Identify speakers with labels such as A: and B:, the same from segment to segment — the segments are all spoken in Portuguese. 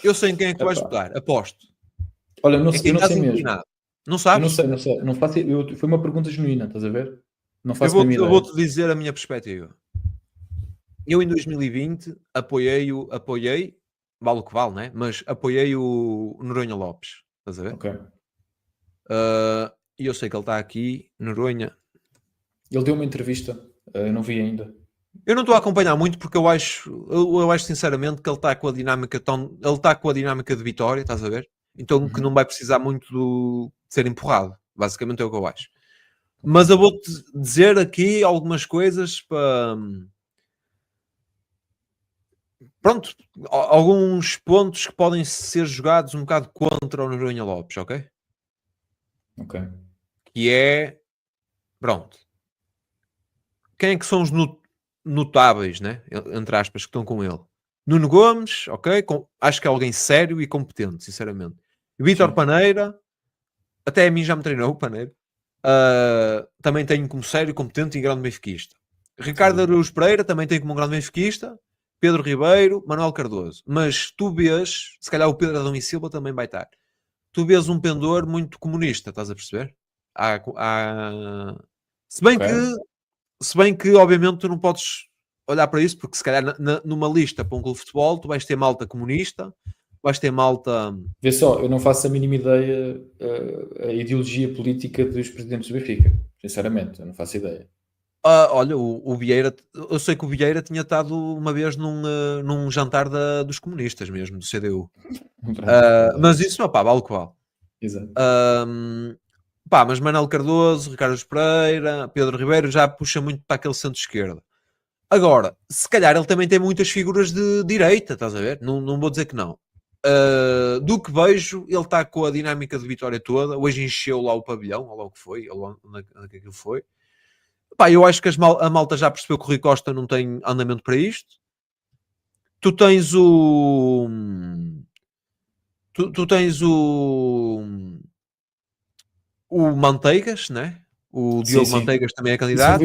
A: Eu sei em quem é que tu vais
B: Epá.
A: votar, aposto.
B: Olha, eu não
A: Em
B: sei
A: quem estás
B: mesmo.
A: inclinado. Não
B: Eu
A: sabes?
B: não sei. Não faço, foi uma pergunta genuína, estás a ver? Não
A: Eu
B: faço a mesma ideia.
A: vou-te dizer a minha perspectiva. Eu em 2020 apoiei, vale o que vale, né? Mas apoiei o Noronha Lopes. Estás a ver?
B: Ok.
A: E eu sei que ele está aqui, Noronha.
B: Ele deu uma entrevista, eu não vi ainda.
A: Eu não estou a acompanhar muito porque eu acho sinceramente que ele está com a dinâmica ele está com a dinâmica de vitória, estás a ver? Então que não vai precisar muito de ser empurrado. Basicamente é o que eu acho. Mas eu vou-te dizer aqui algumas coisas para... Pronto, alguns pontos que podem ser jogados um bocado contra o Noronha Lopes, ok?
B: Ok.
A: Que é... Pronto. Quem é que são os notáveis, né? Entre aspas, que estão com ele? Nuno Gomes, ok? Acho que é alguém sério e competente, sinceramente. Vítor Paneira, até a mim já me treinou o Paneira. Também tenho como sério, competente e grande benfiquista. Ricardo Araújo Pereira também tem como um grande benfiquista. Pedro Ribeiro, Manuel Cardoso. Mas tu vês, se calhar o Pedro Adão e Silva também vai estar. Tu vês um pendor muito comunista, estás a perceber? Se bem que, obviamente, tu não podes olhar para isso, porque se calhar numa lista para um clube de futebol, tu vais ter malta comunista, vais ter malta...
B: Vê só, eu não faço a mínima ideia a ideologia política dos presidentes do Benfica. Sinceramente, eu não faço ideia.
A: Olha, o Vieira, eu sei que o Vieira tinha estado uma vez num jantar dos comunistas mesmo, do CDU. Mas isso, pá, vale o que vale.
B: Exato.
A: Pá, mas Manuel Cardoso, Ricardo Pereira, Pedro Ribeiro já puxa muito para aquele centro-esquerda. Agora, se calhar ele também tem muitas figuras de direita, estás a ver? Não vou dizer que não. Do que vejo, ele está com a dinâmica de vitória toda. Hoje encheu lá o pavilhão, ou lá o que foi, ou onde aquilo foi. Pá, eu acho que a malta já percebeu que o Rui Costa não tem andamento para isto. Tu tens o... Tu tens o Manteigas, né? O
B: Sim,
A: Diogo
B: sim.
A: Manteigas também é
B: Isso
A: candidato.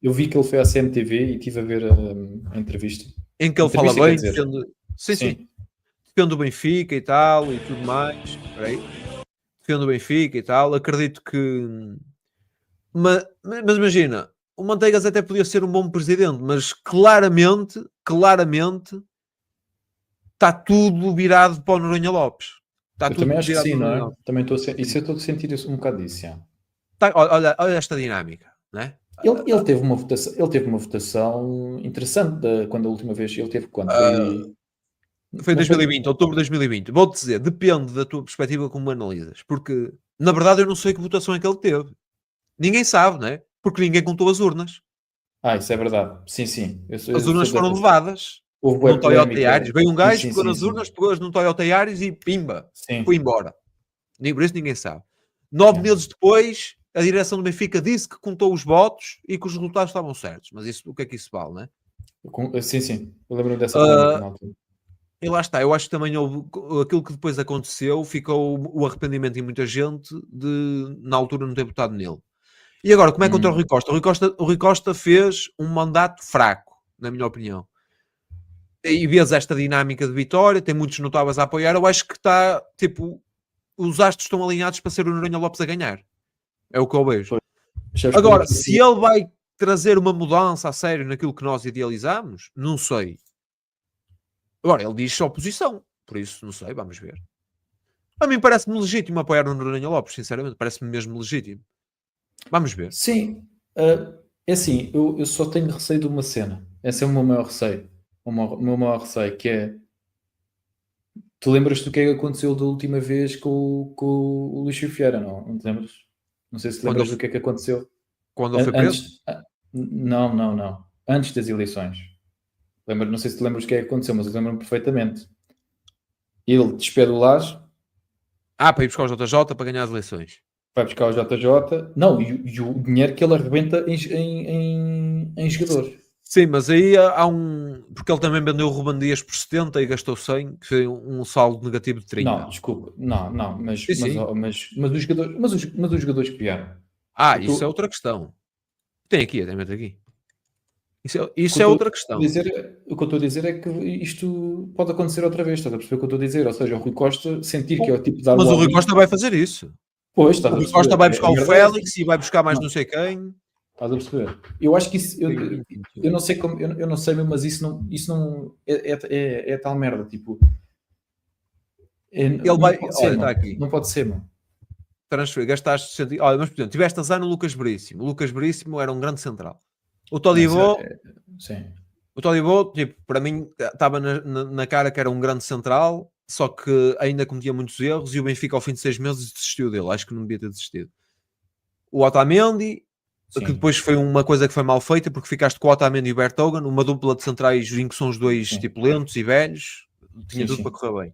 B: eu vi que ele foi à CMTV e estive a ver a entrevista.
A: Em que
B: A
A: ele fala
B: entrevista quer
A: bem,
B: dizer.
A: defende... Sim.
B: Sim.
A: Defende o Benfica e tal, e tudo mais. Peraí. Defende o Benfica e tal. Acredito que... Mas imagina, o Manteigas até podia ser um bom presidente, mas claramente está tudo virado para o Noronha Lopes. Está
B: Eu
A: tudo
B: também acho que
A: virado
B: sim,
A: para o
B: não
A: Noronha
B: é?
A: Lopes.
B: Também estou a isso eu estou a sentir um bocado disso, já.
A: Olha esta dinâmica, né?
B: Ele teve uma votação interessante quando a última vez ele teve quando?
A: Foi em
B: Não foi?
A: 2020, outubro de 2020. Vou-te dizer, depende da tua perspectiva como analisas. Porque, na verdade, eu não sei que votação é que ele teve. Ninguém sabe, né? Porque ninguém contou as urnas.
B: Isso é verdade. Sim, sim.
A: As
B: Eu
A: urnas
B: sou
A: foram
B: dessas.
A: levadas
B: Houve
A: num
B: boa
A: Toyota
B: polémica.
A: Yaris. Veio um
B: Sim,
A: gajo,
B: sim,
A: pegou
B: sim,
A: nas
B: sim.
A: urnas, pegou-as num Toyota Yaris e pimba, foi
B: Sim.
A: embora. Nem por isso ninguém sabe. 9 meses depois, a direção do Benfica disse que contou os votos e que os resultados estavam certos. Mas isso, o que é que isso vale, né?
B: Sim, sim. Eu lembro dessa polémica na altura.
A: E lá está, eu acho que também houve aquilo que depois aconteceu, ficou o arrependimento em muita gente de na altura não ter votado nele. E agora, como é contra o Rui Costa? O Rui Costa fez um mandato fraco, na minha opinião. E vês esta dinâmica de vitória, tem muitos notáveis a apoiar, eu acho que está, tipo, os astros estão alinhados para ser o Noronha Lopes a ganhar. É o que eu vejo. Agora, se ele vai trazer uma mudança a sério naquilo que nós idealizamos, não sei. Agora, ele diz oposição, por isso, não sei, vamos ver. A mim parece-me legítimo apoiar o Noronha Lopes, sinceramente, parece-me mesmo legítimo. Vamos ver.
B: Sim. É assim, eu só tenho receio de uma cena. Esse é o meu maior receio. O meu maior receio, que é... Tu lembras-te do que é que aconteceu da última vez com o Luís Vieira, não? Não te lembras? Não sei se te lembras do que é que aconteceu.
A: Quando ele foi preso?
B: Não. Antes das eleições. Não sei se te lembras do que é que aconteceu, mas eu lembro-me perfeitamente. Ele despede o Lage.
A: Para ir buscar o JJ para ganhar as eleições.
B: Vai buscar o JJ. Não, e o dinheiro que ele arrebenta em jogadores.
A: Sim, mas aí há um... Porque ele também vendeu o Ruben Dias por 70 e gastou 100, que foi um saldo negativo de 30.
B: Não, desculpa. Não, mas
A: Sim.
B: os jogadores, os jogadores que vieram.
A: Isso é outra questão. Tem aqui, até aqui. Isso é outra questão.
B: O que eu estou a dizer é que isto pode acontecer outra vez, estás a perceber o que eu estou a dizer? Ou seja, o Rui Costa sentir que é o tipo de dar
A: Mas o Rui
B: all-in.
A: Costa vai fazer isso.
B: Pois, estás
A: O
B: a
A: Rui Costa
B: perceber?
A: vai buscar
B: A
A: o
B: merda é essa.
A: Félix e vai buscar mais
B: Não.
A: não sei quem.
B: Estás a perceber? Eu acho que isso, eu
A: Sim.
B: não sei como, eu não sei mesmo, mas isso não é tal merda, tipo,
A: Ele
B: não
A: vai.
B: pode
A: Olha,
B: ser,
A: está
B: mano.
A: aqui.
B: Não pode ser, mano.
A: Transferir, gastaste. Olha, mas por exemplo, tiveste azar no Lucas Veríssimo. O Lucas Veríssimo era um grande central. O
B: Não, isso
A: Todibo,
B: sim.
A: o Todibo, tipo, para mim, estava na cara que era um grande central, só que ainda cometia muitos erros e o Benfica, ao fim de 6 meses, desistiu dele. Acho que não devia ter desistido. O Otamendi, que
B: Sim.
A: depois foi uma coisa que foi mal feita, porque ficaste com o Otamendi e o Bertogan, uma dupla de centrais em que são os dois
B: Sim.
A: tipo lentos e velhos, tinha
B: Sim,
A: tudo
B: sim.
A: para correr bem.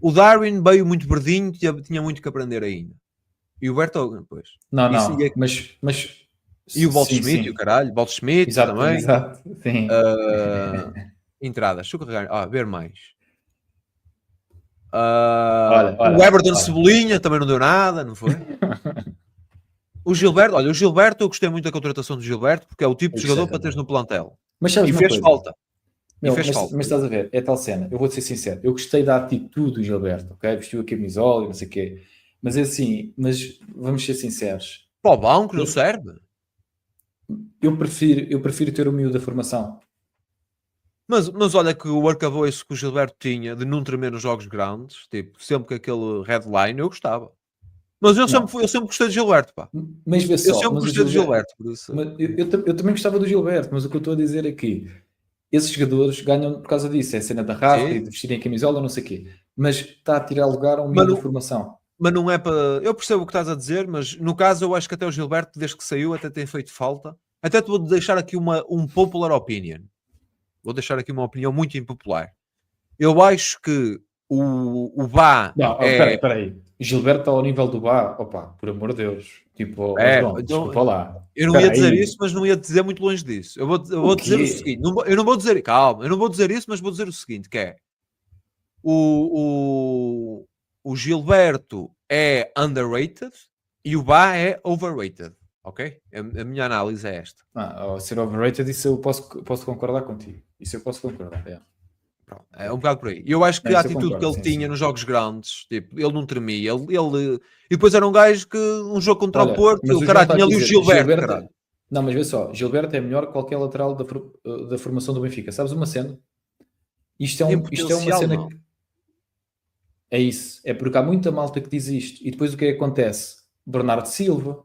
A: O Darwin veio muito verdinho, tinha muito que aprender ainda. E o Bertogan, pois.
B: Não,
A: Isso,
B: não, mas
A: e o
B: sim,
A: Waldschmidt, e o
B: sim.
A: caralho, Waldschmidt
B: Exato,
A: também.
B: exato. Sim.
A: Entradas, deixa eu carregar. Ver mais.
B: Olha,
A: O Everton
B: olha.
A: Cebolinha também não deu nada, não foi? O Gilberto, olha, o Gilberto, eu gostei muito da contratação do Gilberto, porque é o tipo
B: Eu
A: de
B: gostei
A: jogador para teres
B: também.
A: no plantel.
B: Mas sabes
A: E
B: uma
A: fez
B: coisa?
A: falta.
B: Meu,
A: fez
B: mas
A: falta.
B: estás a ver, é tal cena. Eu vou-te ser sincero. Eu gostei da atitude do Gilberto, ok? Vestiu a camisola e não sei o quê. Mas é assim, mas vamos ser sinceros.
A: Para o banco não serve.
B: Eu prefiro ter o miúdo da formação.
A: Mas olha que o arcabouço que o Gilberto tinha de não tremer nos jogos grandes, tipo, sempre que aquele headline, eu gostava. Mas eu
B: Não.
A: sempre gostei de Gilberto, pá.
B: Mas vê
A: Eu
B: só,
A: sempre
B: mas o
A: gostei de
B: Gilberto,
A: Gilberto, por isso.
B: mas eu também gostava do Gilberto, mas o que eu estou a dizer é que esses jogadores ganham por causa disso. É a cena da rasca e
A: Sim,
B: de vestirem a camisola, não sei o quê. Mas está a tirar lugar a um
A: mas
B: miúdo da
A: não,
B: formação.
A: mas não é para. Eu percebo o que estás a dizer, mas no caso eu acho que até o Gilberto, desde que saiu, até tem feito falta. Até te vou deixar aqui um popular opinion. Vou deixar aqui uma opinião muito impopular. Eu acho que o Bá
B: Não,
A: é.
B: espera aí. Gilberto está ao nível do Bá. Opa, por amor de Deus. Tipo, João,
A: Então,
B: desculpa lá.
A: eu não
B: Espera
A: ia dizer
B: aí.
A: isso, mas não ia dizer muito longe disso. Eu
B: O
A: vou dizer o
B: quê?
A: seguinte: eu não vou dizer, calma, eu não vou dizer isso, mas vou dizer o seguinte: que é o Gilberto é underrated e o Bá é overrated. Ok? A minha análise é esta.
B: Ao ser overrated, isso eu posso concordar contigo. Isso eu posso concordar. É.
A: Pronto, é um bocado por aí. E eu acho que a
B: Isso eu
A: atitude que
B: concordo,
A: ele
B: sim,
A: tinha
B: sim.
A: nos jogos grandes, tipo, ele não tremia, e depois era um gajo que um jogo contra o
B: Olha,
A: Porto,
B: mas
A: ele,
B: o João
A: caralho,
B: está a
A: tinha ali o
B: dizer,
A: Gilberto,
B: Gilberto.
A: caralho.
B: Não, mas vê só, Gilberto é melhor que qualquer lateral da formação do Benfica. Sabes uma cena? Isto
A: Em
B: é uma
A: potencial,
B: cena
A: não.
B: que. É isso. É porque há muita malta que diz isto. E depois o que é que acontece? Bernardo Silva,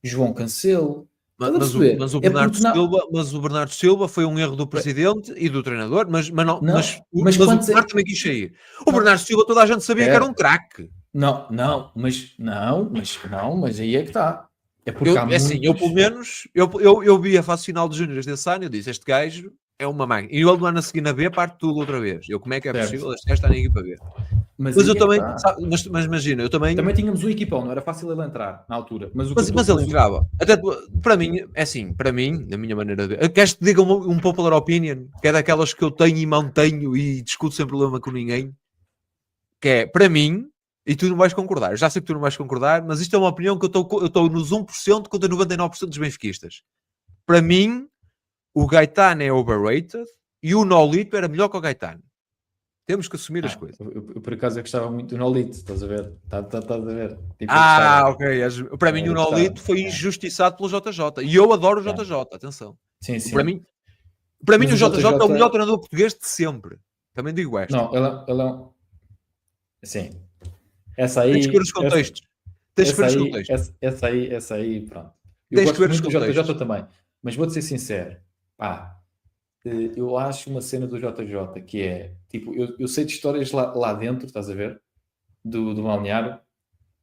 B: João Cancelo. Estás a perceber? É porque não.
A: Mas o Bernardo Silva foi um erro do presidente e do treinador,
B: Não, mas
A: mas o
B: quantos
A: Bernardo
B: é.
A: também quis sair. O
B: Não,
A: Bernardo Silva toda a gente sabia que era um
B: espera.
A: craque.
B: Mas aí é que está. É porque há
A: É assim, eu
B: muitos.
A: pelo menos, eu vi a fase final dos Júniores desse ano e eu disse, este gajo é uma máquina. E ele no ano a seguir na B parte tudo outra vez. Como é que é
B: Certo.
A: possível este gajo estar na equipa B?
B: Mas
A: Mas
B: aí
A: eu
B: é que
A: também,
B: está.
A: mas imagina, eu também.
B: Também tínhamos um equipão, não era fácil ele entrar na altura. Mas o que eu
A: Mas
B: estou.
A: ele entrava. Até para mim, é assim, para mim, na minha maneira de ver. Queres que te diga um popular opinion? Que é daquelas que eu tenho e mantenho e discuto sem problema com ninguém. Que é, para mim, e tu não vais concordar, eu já sei que tu não vais concordar, mas isto é uma opinião que eu estou nos 1% contra 99% dos benfiquistas. Para mim, o Gaetano é overrated e o Nolito era melhor que o Gaetano. Temos que assumir as coisas.
B: Eu, por acaso, eu gostava muito do Nolito, estás a ver? Estás a ver? Tipo, eu gostava.
A: Ok. Para mim, o
B: Eu
A: Nolito
B: gostava.
A: foi injustiçado pelo JJ. E eu adoro o JJ, atenção.
B: Sim,
A: Para
B: sim.
A: mim, para mim
B: Mas
A: o
B: o
A: JJ é o melhor
B: JJ.
A: treinador português de sempre. Também digo esta.
B: Não, ele é um. Sim. Essa
A: Tens que ver
B: aí.
A: os contextos. Tens que ver os contextos.
B: Essa aí, pronto. Eu
A: Tens que
B: gosto
A: ver os
B: muito do JJ
A: contextos.
B: também. Mas vou-te ser sincero. Pá, eu acho uma cena do JJ que é. Tipo, eu sei de histórias lá dentro, estás a ver? Do balneário.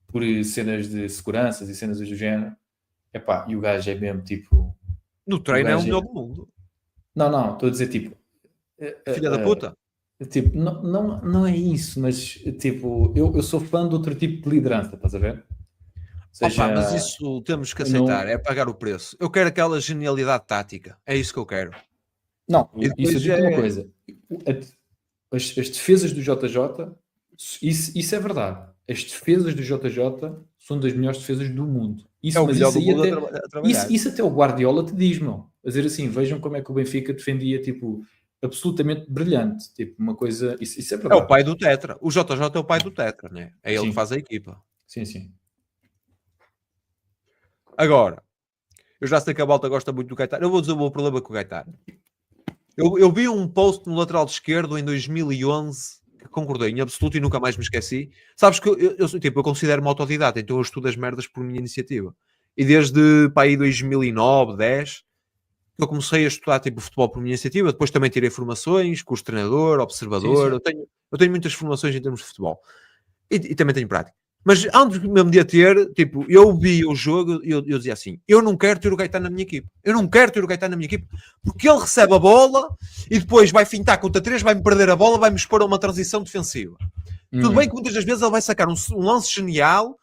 B: Por cenas de seguranças e cenas do género. Epá, e o gajo é mesmo tipo.
A: No treino é o melhor do mundo.
B: Não, estou a dizer tipo.
A: Filha da puta.
B: Tipo, não é isso, mas tipo, eu sou fã de outro tipo de liderança, estás a ver? Ou seja,
A: Mas isso temos que aceitar, é pagar o preço. Eu quero aquela genialidade tática. É isso que eu quero.
B: não,
A: E
B: isso eu
A: depois
B: digo uma coisa. As defesas do JJ, isso é verdade. As defesas do JJ são das melhores defesas do mundo. Isso,
A: É o
B: mas
A: melhor
B: isso
A: do
B: aí
A: mundo
B: até,
A: a trabalhar.
B: isso até o Guardiola te diz, meu. A dizer assim, vejam como é que o Benfica defendia, tipo, absolutamente brilhante. Tipo, uma coisa... Isso é
A: É o
B: verdade.
A: pai do Tetra. O JJ é o pai do Tetra, né? É ele que
B: Sim,
A: faz a equipa.
B: sim.
A: Agora, eu já sei que a Balta gosta muito do Caetano. Eu vou dizer o meu problema com o Caetano. Eu vi um post no lateral esquerdo em 2011 que concordei em absoluto e nunca mais me esqueci. Sabes que eu considero-me autodidata, então eu estudo as merdas por minha iniciativa. E desde para aí 2009, 10, eu comecei a estudar tipo futebol por minha iniciativa. Depois também tirei formações, curso de treinador, observador.
B: Sim.
A: Eu tenho muitas formações em termos de futebol. E também tenho prática. Mas antes mesmo de a ter, tipo, eu vi o jogo e eu dizia assim: eu não quero ter o Gaetano na minha equipe. Eu não quero ter o Gaetano na minha equipe porque ele recebe a bola e depois vai fintar contra 3, vai-me perder a bola, vai-me expor a uma transição defensiva. Tudo bem que muitas das vezes ele vai sacar um lance genial,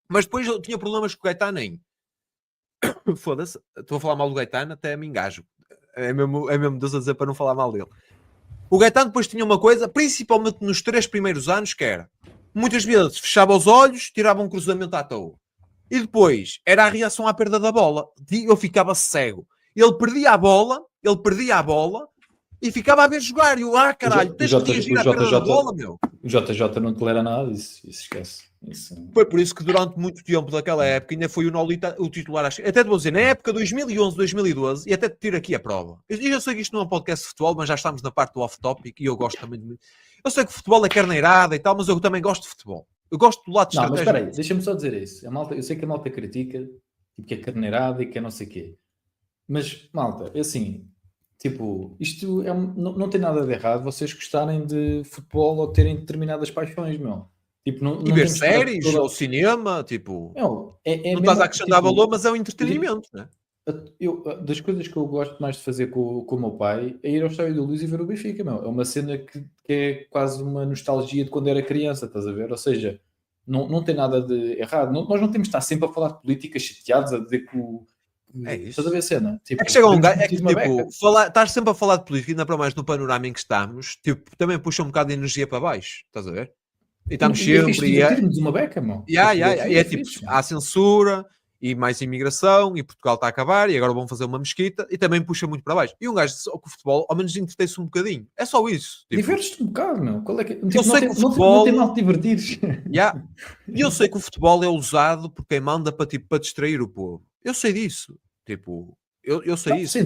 A: mas depois eu tinha problemas com o Gaetano em. Foda-se, estou a falar mal do Gaetano, até me engajo. É mesmo Deus a dizer para não falar mal dele. O Gaetano depois tinha uma coisa, principalmente nos 3 primeiros anos, que era muitas vezes fechava os olhos, tirava um cruzamento à toa. E depois era a reação à perda da bola. Eu ficava cego. Ele perdia a bola e ficava a ver jogar. E eu, caralho, tens que reagir à perda da bola, meu.
B: O JJ não tolera nada, isso esquece. Isso...
A: Foi por isso que durante muito tempo daquela época ainda foi o Nolita o titular. Até te vou dizer, na época 2011, 2012, e até te tiro aqui a prova. Eu já sei que isto não é um podcast de futebol, mas já estamos na parte do off-topic e eu gosto também de... Eu sei que o futebol é carneirada e tal, mas eu também gosto de futebol. Eu gosto do lado de estratégia.
B: Não, mas espera aí, deixa-me só dizer isso. Eu sei que a malta critica, tipo, que é carneirada e que é não sei o quê. Mas, malta, é assim, tipo, isto não tem nada de errado vocês gostarem de futebol ou terem determinadas paixões, meu. Tipo, não
A: E ver
B: temos que estar
A: séries ou cinema, tipo...
B: Meu,
A: não estás a acrescentar valor, mas é um entretenimento, né?
B: Das coisas que eu gosto mais de fazer com o meu pai é ir ao Estádio da Luz e ver o Benfica, meu. É uma cena que é quase uma nostalgia de quando era criança, estás a ver? Ou seja, não tem nada de errado. Nós não temos de estar sempre a falar de política chateados, a dizer que o...
A: É isso.
B: Estás a ver a cena? Tipo,
A: é que chega um gajo, é que tipo, estar sempre a falar de política, ainda para mais no panorama em que estamos, tipo, também puxa um bocado de energia para baixo, estás a ver? E estamos
B: E é fixe
A: sempre.
B: divertir-nos uma beca, meu.
A: E é tipo, há censura e mais imigração, e Portugal está a acabar, e agora vão fazer uma mesquita, e também puxa muito para baixo. E um gajo com o futebol, ao menos entretém-se um bocadinho. É só isso. Tipo,
B: divertes-te um bocado, meu. Qual é que... tipo,
A: eu sei que o futebol...
B: não tem mal de divertir.
A: E eu sei que o futebol é usado por quem manda para, tipo, para distrair o povo. Eu sei disso. Tipo, eu sei isso.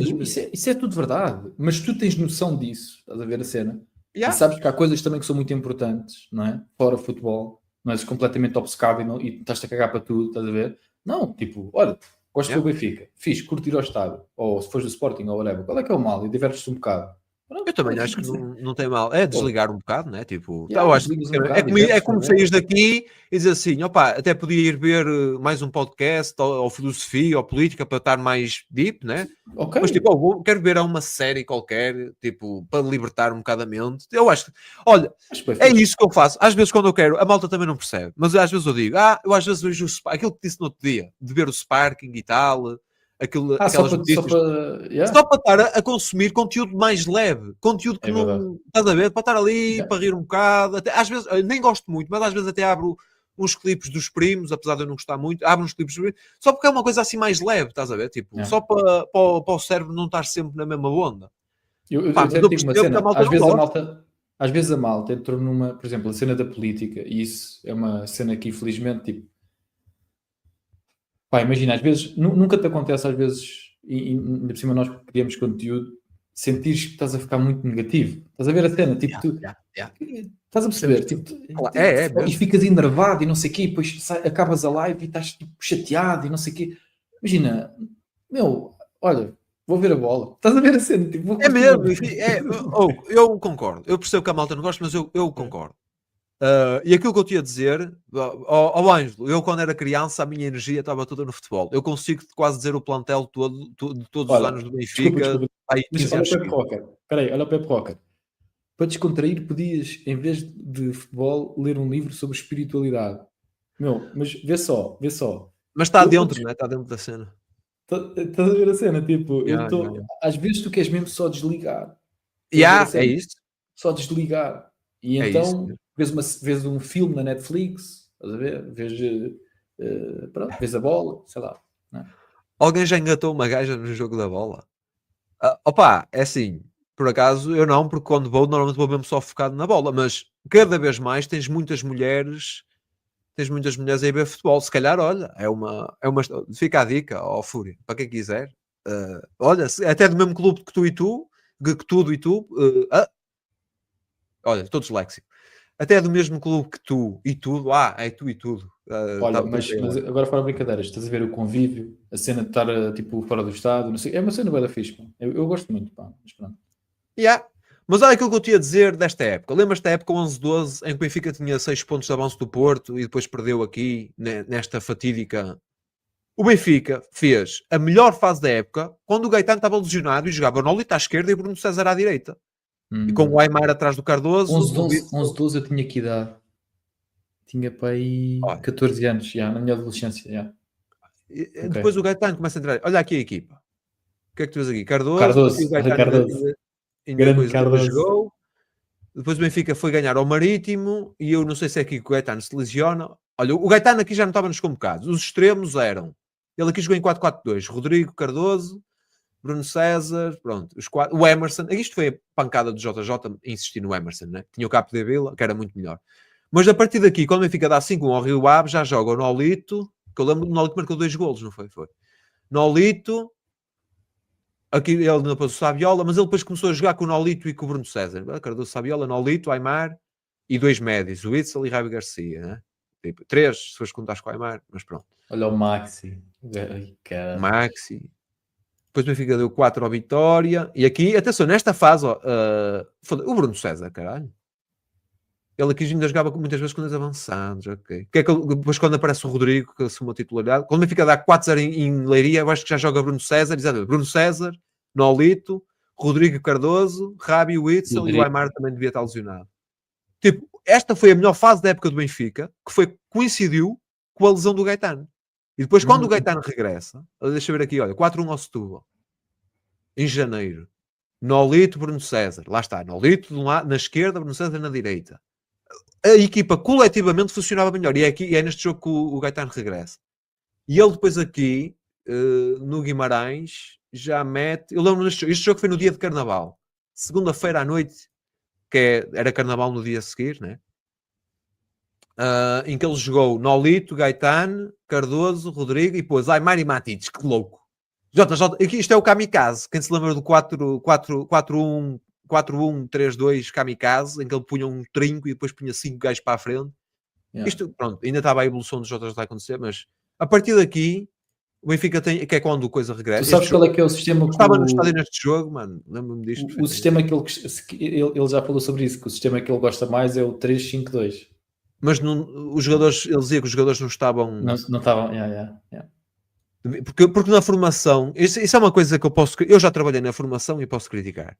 B: Isso é tudo verdade. Mas tu tens noção disso. Estás a ver a cena?
A: Yeah.
B: E sabes que há coisas também que são muito importantes, não é? Fora futebol. Não és completamente obcecado e estás-te a cagar para tudo, estás a ver? Não, tipo, olha, gosto do Benfica. Fiz, curto ir ao estádio. Ou se fores do Sporting ou whatever. Qual é que é o mal? E divertes-te um bocado.
A: Eu também acho que não tem mal. É desligar um bocado, né? Tipo,
B: eu acho
A: que é como saís daqui e dizer assim: opa, até podia ir ver mais um podcast ou filosofia ou política para estar mais deep, né?
B: Okay.
A: Mas tipo, quero ver uma série qualquer, tipo, para libertar um bocado a mente. Eu acho que, olha, é isso que eu faço. Às vezes, quando eu quero, a malta também não percebe, mas às vezes eu digo: eu às vezes vejo aquilo que disse no outro dia, de ver o Sparking e tal. Aquelas notícias só para estar a consumir conteúdo mais leve, conteúdo que não estás a ver, para estar ali, para rir um bocado, até, às vezes, nem gosto muito, mas às vezes até abro uns clipes dos primos, apesar de eu não gostar muito, abro uns clipes dos primos, só porque é uma coisa assim mais leve, estás a ver, tipo, só para o cérebro não estar sempre na mesma onda.
B: Eu digo uma cena, às vezes a malta entrou numa, por exemplo, a cena da política, e isso é uma cena que infelizmente, tipo, pá, imagina, às vezes, nunca te acontece, às vezes, e ainda por cima nós criamos conteúdo, sentires que estás a ficar muito negativo. Estás a ver a cena? Tipo, estás a perceber? Tipo, e ficas enervado e não sei o quê, e depois acabas a live e estás tipo, chateado e não sei o quê. Imagina, meu, olha, vou ver a bola. Estás a ver a cena? Tipo,
A: é mesmo, eu concordo. Eu percebo que a malta não gosta, mas eu concordo. E aquilo que eu tinha a dizer ao Ângelo, eu quando era criança a minha energia estava toda no futebol. Eu consigo quase dizer o plantel todo de todos os anos do Benfica.
B: Desculpa. Olha o Pepe Rocker. Para descontrair podias, em vez de futebol, ler um livro sobre espiritualidade. Meu, mas vê só.
A: Mas está dentro, né? Está dentro da cena.
B: Estás a ver a cena? Tipo, às vezes tu queres mesmo só desligar.
A: É isso.
B: Só desligar. E então vês um filme na Netflix, Estás a ver? Pronto, vês a bola, sei lá. Não é?
A: Alguém já engatou uma gaja no jogo da bola? Opa, é assim, por acaso eu não, porque quando vou, normalmente vou mesmo só focado na bola, mas cada vez mais tens muitas mulheres a ir ver futebol. Se calhar, olha, fica a dica, ó Fúria, para quem quiser. Olha, até do mesmo clube que tu e tu, que tudo e tu, olha, estou disléxico. Até do mesmo clube que tu e tudo, é tu e tudo.
B: Olha, mas agora fora brincadeiras, estás a ver o convívio, a cena de estar tipo fora do estado, não sei, é uma cena bué da fixe, pá. Eu gosto muito, pá, mas pronto.
A: Yeah. Mas olha aquilo que eu te ia dizer desta época. Lembras-te da época 11-12 em que o Benfica tinha 6 pontos de avanço do Porto e depois perdeu aqui nesta fatídica. O Benfica fez a melhor fase da época quando o Gaetano estava lesionado e jogava Nolito à esquerda e Bruno César à direita. E com o Aimar atrás do Cardoso.
B: 11-12 eu tinha que idade? Tinha para aí 14 anos, já, na minha adolescência. Já.
A: Okay. Depois o Gaetano começa a entrar. Olha aqui a equipa. O que é que tu vês aqui? Cardoso.
B: E
A: o Gaetano ainda jogou. Depois o Benfica foi ganhar ao Marítimo e eu não sei se é aqui que o Gaetano se lesiona. Olha, o Gaetano aqui já não estava nos convocados. Os extremos eram... Ele aqui jogou em 4-4-2. Rodrigo, Cardoso, Bruno César, pronto. Os quatro, o Emerson. Isto foi a pancada do JJ insistir no Emerson, né? Tinha o Capo de Vila, que era muito melhor. Mas a partir daqui, quando o Benfica dá 5-1 ao Rio Ave, já joga o Nolito, que eu lembro do Nolito marcou 2 golos, não foi? Foi. Nolito... Aqui ele não pôs o Saviola, mas ele depois começou a jogar com o Nolito e com o Bruno César. Cardoso, Saviola, Nolito, Aimar e 2 médios, o Itzel e Rabi Garcia. Né? Tipo, 3, se fores contar com o Aimar, mas pronto.
B: Olha o Maxi.
A: Maxi. Depois o Benfica deu 4 ao Vitória. E aqui, atenção, nesta fase, o Bruno César, caralho. Ele aqui ainda jogava muitas vezes com os avançados, ok. Que é que depois quando aparece o Rodrigo, que assume a titularidade, quando ele fica a dar 4-0 em Leiria, eu acho que já joga Bruno César, exatamente. Bruno César, Nolito, Rodrigo Cardoso, Rabi, Witzel e o Aimar também devia estar lesionado. Tipo, esta foi a melhor fase da época do Benfica, que coincidiu com a lesão do Gaetano. E depois, quando o Gaetano regressa, deixa eu ver aqui, olha, 4-1 ao Setúbal, em janeiro. Nolito, Bruno César, lá está, Nolito de um lado, na esquerda, Bruno César na direita. A equipa coletivamente funcionava melhor. E é neste jogo que o Gaetano regressa. E ele depois aqui, no Guimarães, já mete... Eu lembro este jogo foi no dia de Carnaval. Segunda-feira à noite, que era Carnaval no dia a seguir, né? Em que ele jogou Nolito, Gaetano, Cardoso, Rodrigo e depois Aimar e Matites. Que louco! Isto é o Kamikaze. Quem se lembra do 4-1... 4-1-3-2 kamikaze, em que ele punha um trinco e depois punha 5 gajos para a frente. Yeah. Isto, pronto, ainda estava a evolução do JJ a acontecer, mas a partir daqui o Benfica tem, que é quando a coisa regressa.
B: Tu sabes qual é que é o sistema que
A: estava no estádio neste jogo, mano, lembro-me disto.
B: O sistema que ele já falou sobre isso, que o sistema que ele gosta mais é o 3-5-2.
A: Mas os jogadores, ele dizia que os jogadores não estavam...
B: Não estavam, yeah.
A: Porque na formação, isso é uma coisa que eu já trabalhei na formação e posso criticar.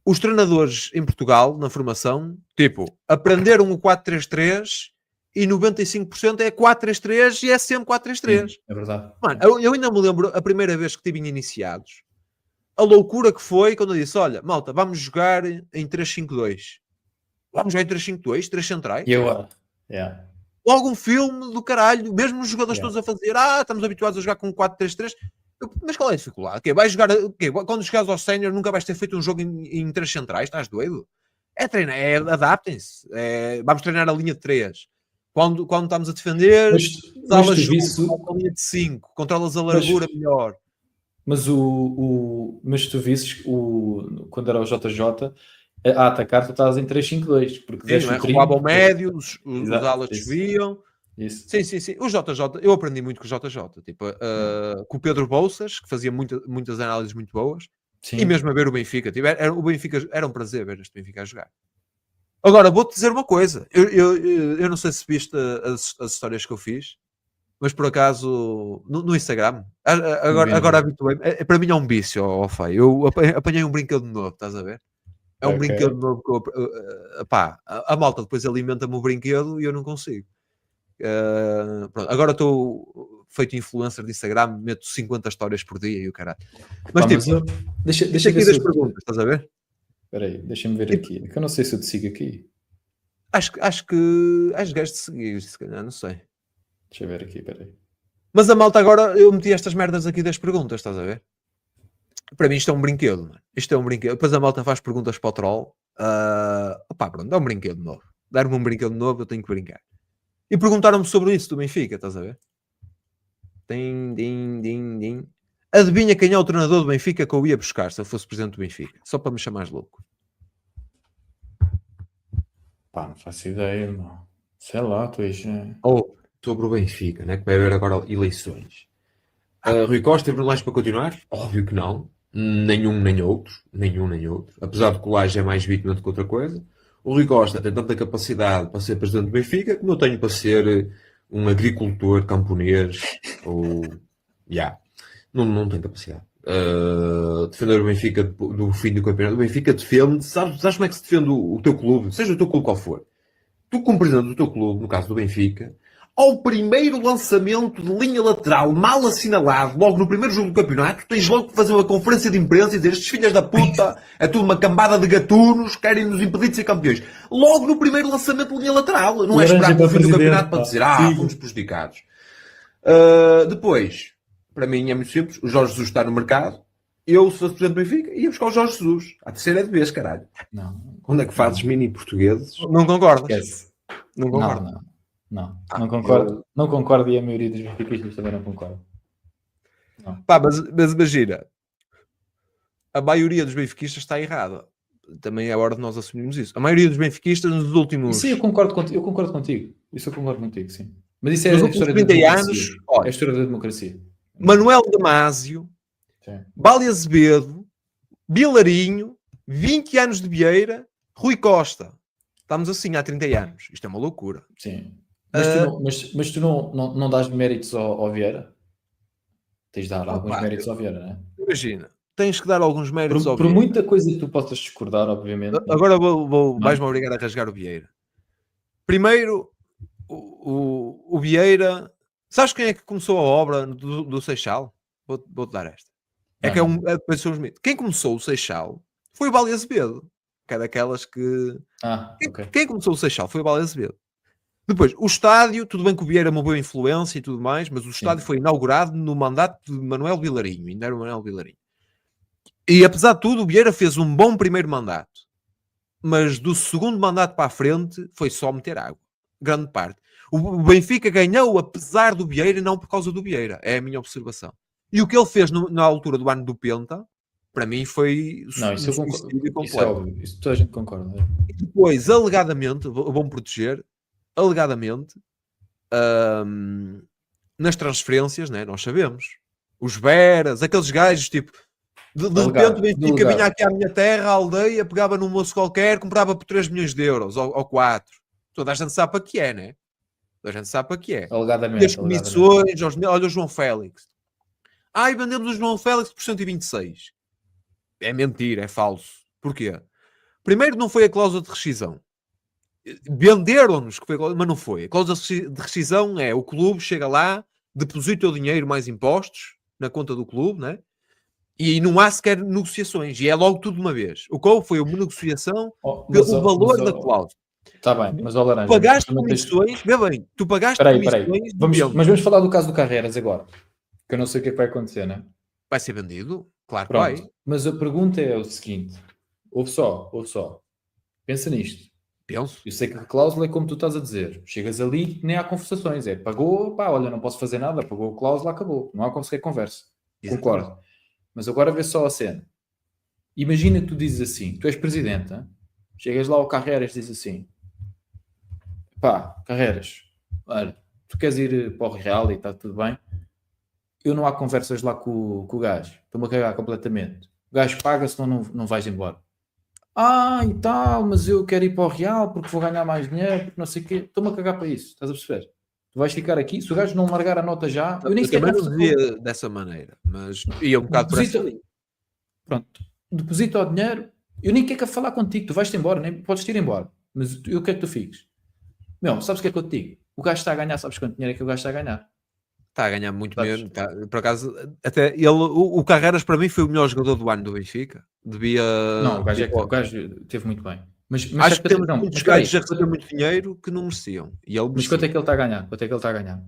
A: Os treinadores em Portugal, na formação, tipo, aprenderam o 4-3-3 e 95% é 4-3-3 e é sempre 4-3-3.
B: É verdade.
A: Mano, eu ainda me lembro a primeira vez que tive iniciados, a loucura que foi quando eu disse, olha, malta, vamos jogar em 3-5-2. Vamos jogar em 3-5-2, 3 centrais.
B: E agora? Yeah.
A: Logo um filme do caralho, mesmo os jogadores todos a fazer, estamos habituados a jogar com 4-3-3. Mas qual é a dificuldade? Vai jogar, quando chegares ao sénior nunca vais ter feito um jogo em 3 centrais? Estás doido? É treinar, adaptem-se. Vamos treinar a linha de 3. Quando estamos a defender,
B: mas
A: a linha de 5. Controlas a largura melhor.
B: Mas mas tu visses quando era o JJ a atacar, tu estás em 3-5-2. Porque
A: roubavam médio, os alas subiam.
B: Isso.
A: Sim. O JJ, eu aprendi muito com o JJ. Tipo, com o Pedro Bolsas, que fazia muitas análises muito boas. Sim. E mesmo a ver o Benfica. O Benfica era um prazer ver este Benfica a jogar. Agora, vou-te dizer uma coisa. Eu não sei se viste as histórias que eu fiz, mas por acaso, no Instagram, agora habituei-me. Para mim é um vício, Fai. Eu apanhei um brinquedo novo, estás a ver? É um brinquedo novo que a malta depois alimenta-me o brinquedo e eu não consigo. Pronto, agora estou feito influencer de Instagram, meto 50 histórias por dia e o caralho. Mas
B: deixa
A: aqui das perguntas, estás a ver?
B: Espera aí, deixa-me ver aqui. É que eu não sei se eu te sigo aqui.
A: Acho que gajo de seguir, se calhar, não sei.
B: Deixa eu ver aqui, peraí.
A: Mas a malta agora, eu meti estas merdas aqui das perguntas, estás a ver? Para mim isto é um brinquedo, mano. Isto é um brinquedo. Depois a malta faz perguntas para o troll. Opá, pronto, é um brinquedo novo. Dar-me um brinquedo novo, eu tenho que brincar. E perguntaram-me sobre isso do Benfica, estás a ver? Din. Adivinha quem é o treinador do Benfica que eu ia buscar se eu fosse presidente do Benfica? Só para me chamar mais louco.
B: Pá, não faço ideia, irmão. Sei lá, tu és...
A: Ou sobre o Benfica, né? Que vai haver agora eleições. Rui Costa, Bruno Lage para continuar? Óbvio que não. Nenhum nem outro. Apesar de que o Lage é mais vítima do que outra coisa. O Rui Costa tem tanta capacidade para ser presidente do Benfica como eu tenho para ser um agricultor camponês ou... Não tem capacidade. Defender o Benfica do fim do campeonato. O Benfica defende... Sabes como é que se defende o teu clube? Seja o teu clube qual for. Tu, como presidente do teu clube, no caso do Benfica, ao primeiro lançamento de linha lateral mal assinalado, logo no primeiro jogo do campeonato, tens logo que fazer uma conferência de imprensa e dizer estes filhas da puta, é tudo uma cambada de gatunos, querem nos impedir de ser campeões. Logo no primeiro lançamento de linha lateral. Não é esperar pelo fim do campeonato para dizer, fomos prejudicados. Depois, para mim é muito simples, o Jorge Jesus está no mercado, eu, se fosse presidente do Benfica, ia buscar o Jorge Jesus. A terceira é de vez, caralho.
B: Não.
A: Quando é que fazes mini portugueses? Não concordas?
B: Esquece.
A: Não concordo.
B: Não concordo. Não concordo e a maioria dos benfiquistas também não concorda.
A: Pá, mas imagina, a maioria dos benfiquistas está errada. Também é hora de nós assumirmos isso. A maioria dos benfiquistas nos últimos...
B: Sim, eu concordo contigo. Isso eu concordo contigo, sim. Mas isso é
A: nos
B: a
A: últimos
B: história da
A: 30
B: democracia.
A: anos, olha,
B: É a história da democracia.
A: Manuel Damasio, Bali Azevedo, Bilarinho, 20 anos de Vieira, Rui Costa. Estamos assim há 30 anos. Isto é uma loucura.
B: Sim. Mas tu não dás méritos ao Vieira? Tens de dar alguns méritos ao Vieira, não é?
A: Imagina, tens que dar alguns méritos ao
B: Por
A: Vieira.
B: muita coisa que tu possas discordar, obviamente.
A: Agora vais-me obrigar a rasgar o Vieira. Primeiro, o Vieira... Sabes quem é que começou a obra do Seixal? Vou-te dar esta. Quem começou o Seixal foi o Bali Azevedo. Que é daquelas que... Quem começou o Seixal foi o Bali Azevedo. Depois, o estádio, tudo bem que o Vieira é uma boa influência e tudo mais, mas o estádio foi inaugurado no mandato de Manuel Vilarinho. Ainda era o Manuel Vilarinho. E apesar de tudo, o Vieira fez um bom primeiro mandato. Mas do segundo mandato para a frente, foi só meter água. Grande parte. O Benfica ganhou apesar do Vieira e não por causa do Vieira. É a minha observação. E o que ele fez na altura do ano do Penta, para mim foi...
B: Isso eu concordo. Isso é óbvio. Isso toda a gente concorda.
A: E depois, alegadamente, vão proteger, nas transferências, né, nós sabemos. Os Veras, aqueles gajos, tipo... De repente o Benfica vinha aqui à minha terra, à aldeia, pegava num moço qualquer, comprava por 3 milhões de euros, ou 4. Toda a gente sabe para que é, né? Toda a gente sabe para que é.
B: Alegadamente.
A: As comissões, olha o João Félix. Vendemos o João Félix por 126. É mentira, é falso. Porquê? Primeiro, não foi a cláusula de rescisão. Venderam-nos que foi, mas não foi. A cláusula de rescisão é o clube chega lá, deposita o dinheiro mais impostos na conta do clube, né? E não há sequer negociações. E é logo tudo de uma vez. O que foi uma negociação pelo valor da cláusula.
B: Está bem, mas olha, Laranja,
A: pagaste comissões, vê bem, tu pagaste comissões.
B: Mas vamos falar do caso do Carreras agora. Que eu não sei o que é que vai acontecer, né?
A: Vai ser vendido? Claro que
B: Pronto.
A: vai.
B: Mas a pergunta é o seguinte: ouve só. Pensa nisto.
A: Penso.
B: Eu sei que a cláusula é como tu estás a dizer. Chegas ali, nem há conversações. Pagou, olha, não posso fazer nada, pagou a cláusula, acabou. Não há qualquer conversa. Exatamente. Concordo. Mas agora vê só a cena. Imagina que tu dizes assim, tu és presidente, hein? Chegas lá ao Carreras e dizes assim, Carreras, olha, tu queres ir para o Real e está tudo bem? Eu não há conversas lá com o gajo. Estou-me a cagar completamente. O gajo paga, senão não vais embora. E tal, mas eu quero ir para o Real porque vou ganhar mais dinheiro, porque não sei o quê. Estou-me a cagar para isso, estás a perceber? Tu vais ficar aqui, se o gajo não largar a nota já...
A: Eu também não dizia dessa maneira, mas ia um bocado por essa linha.
B: Pronto, deposita o dinheiro, eu nem quero falar contigo, tu vais-te embora, nem podes ir embora, mas eu quero que tu fiques. Sabes o que é que eu te digo? O gajo está a ganhar, sabes quanto dinheiro é que o gajo está a ganhar?
A: Está a ganhar muito menos. Por acaso, até ele, o Carreras para mim foi o melhor jogador do ano do Benfica.
B: Não, o gajo teve muito bem. Mas
A: Acho que temos
B: não,
A: muitos
B: mas peraí,
A: gajos a receber muito dinheiro que não mereciam. E ele
B: mas quanto
A: merecia.
B: é que ele está a ganhar? Quanto é que ele está a ganhar?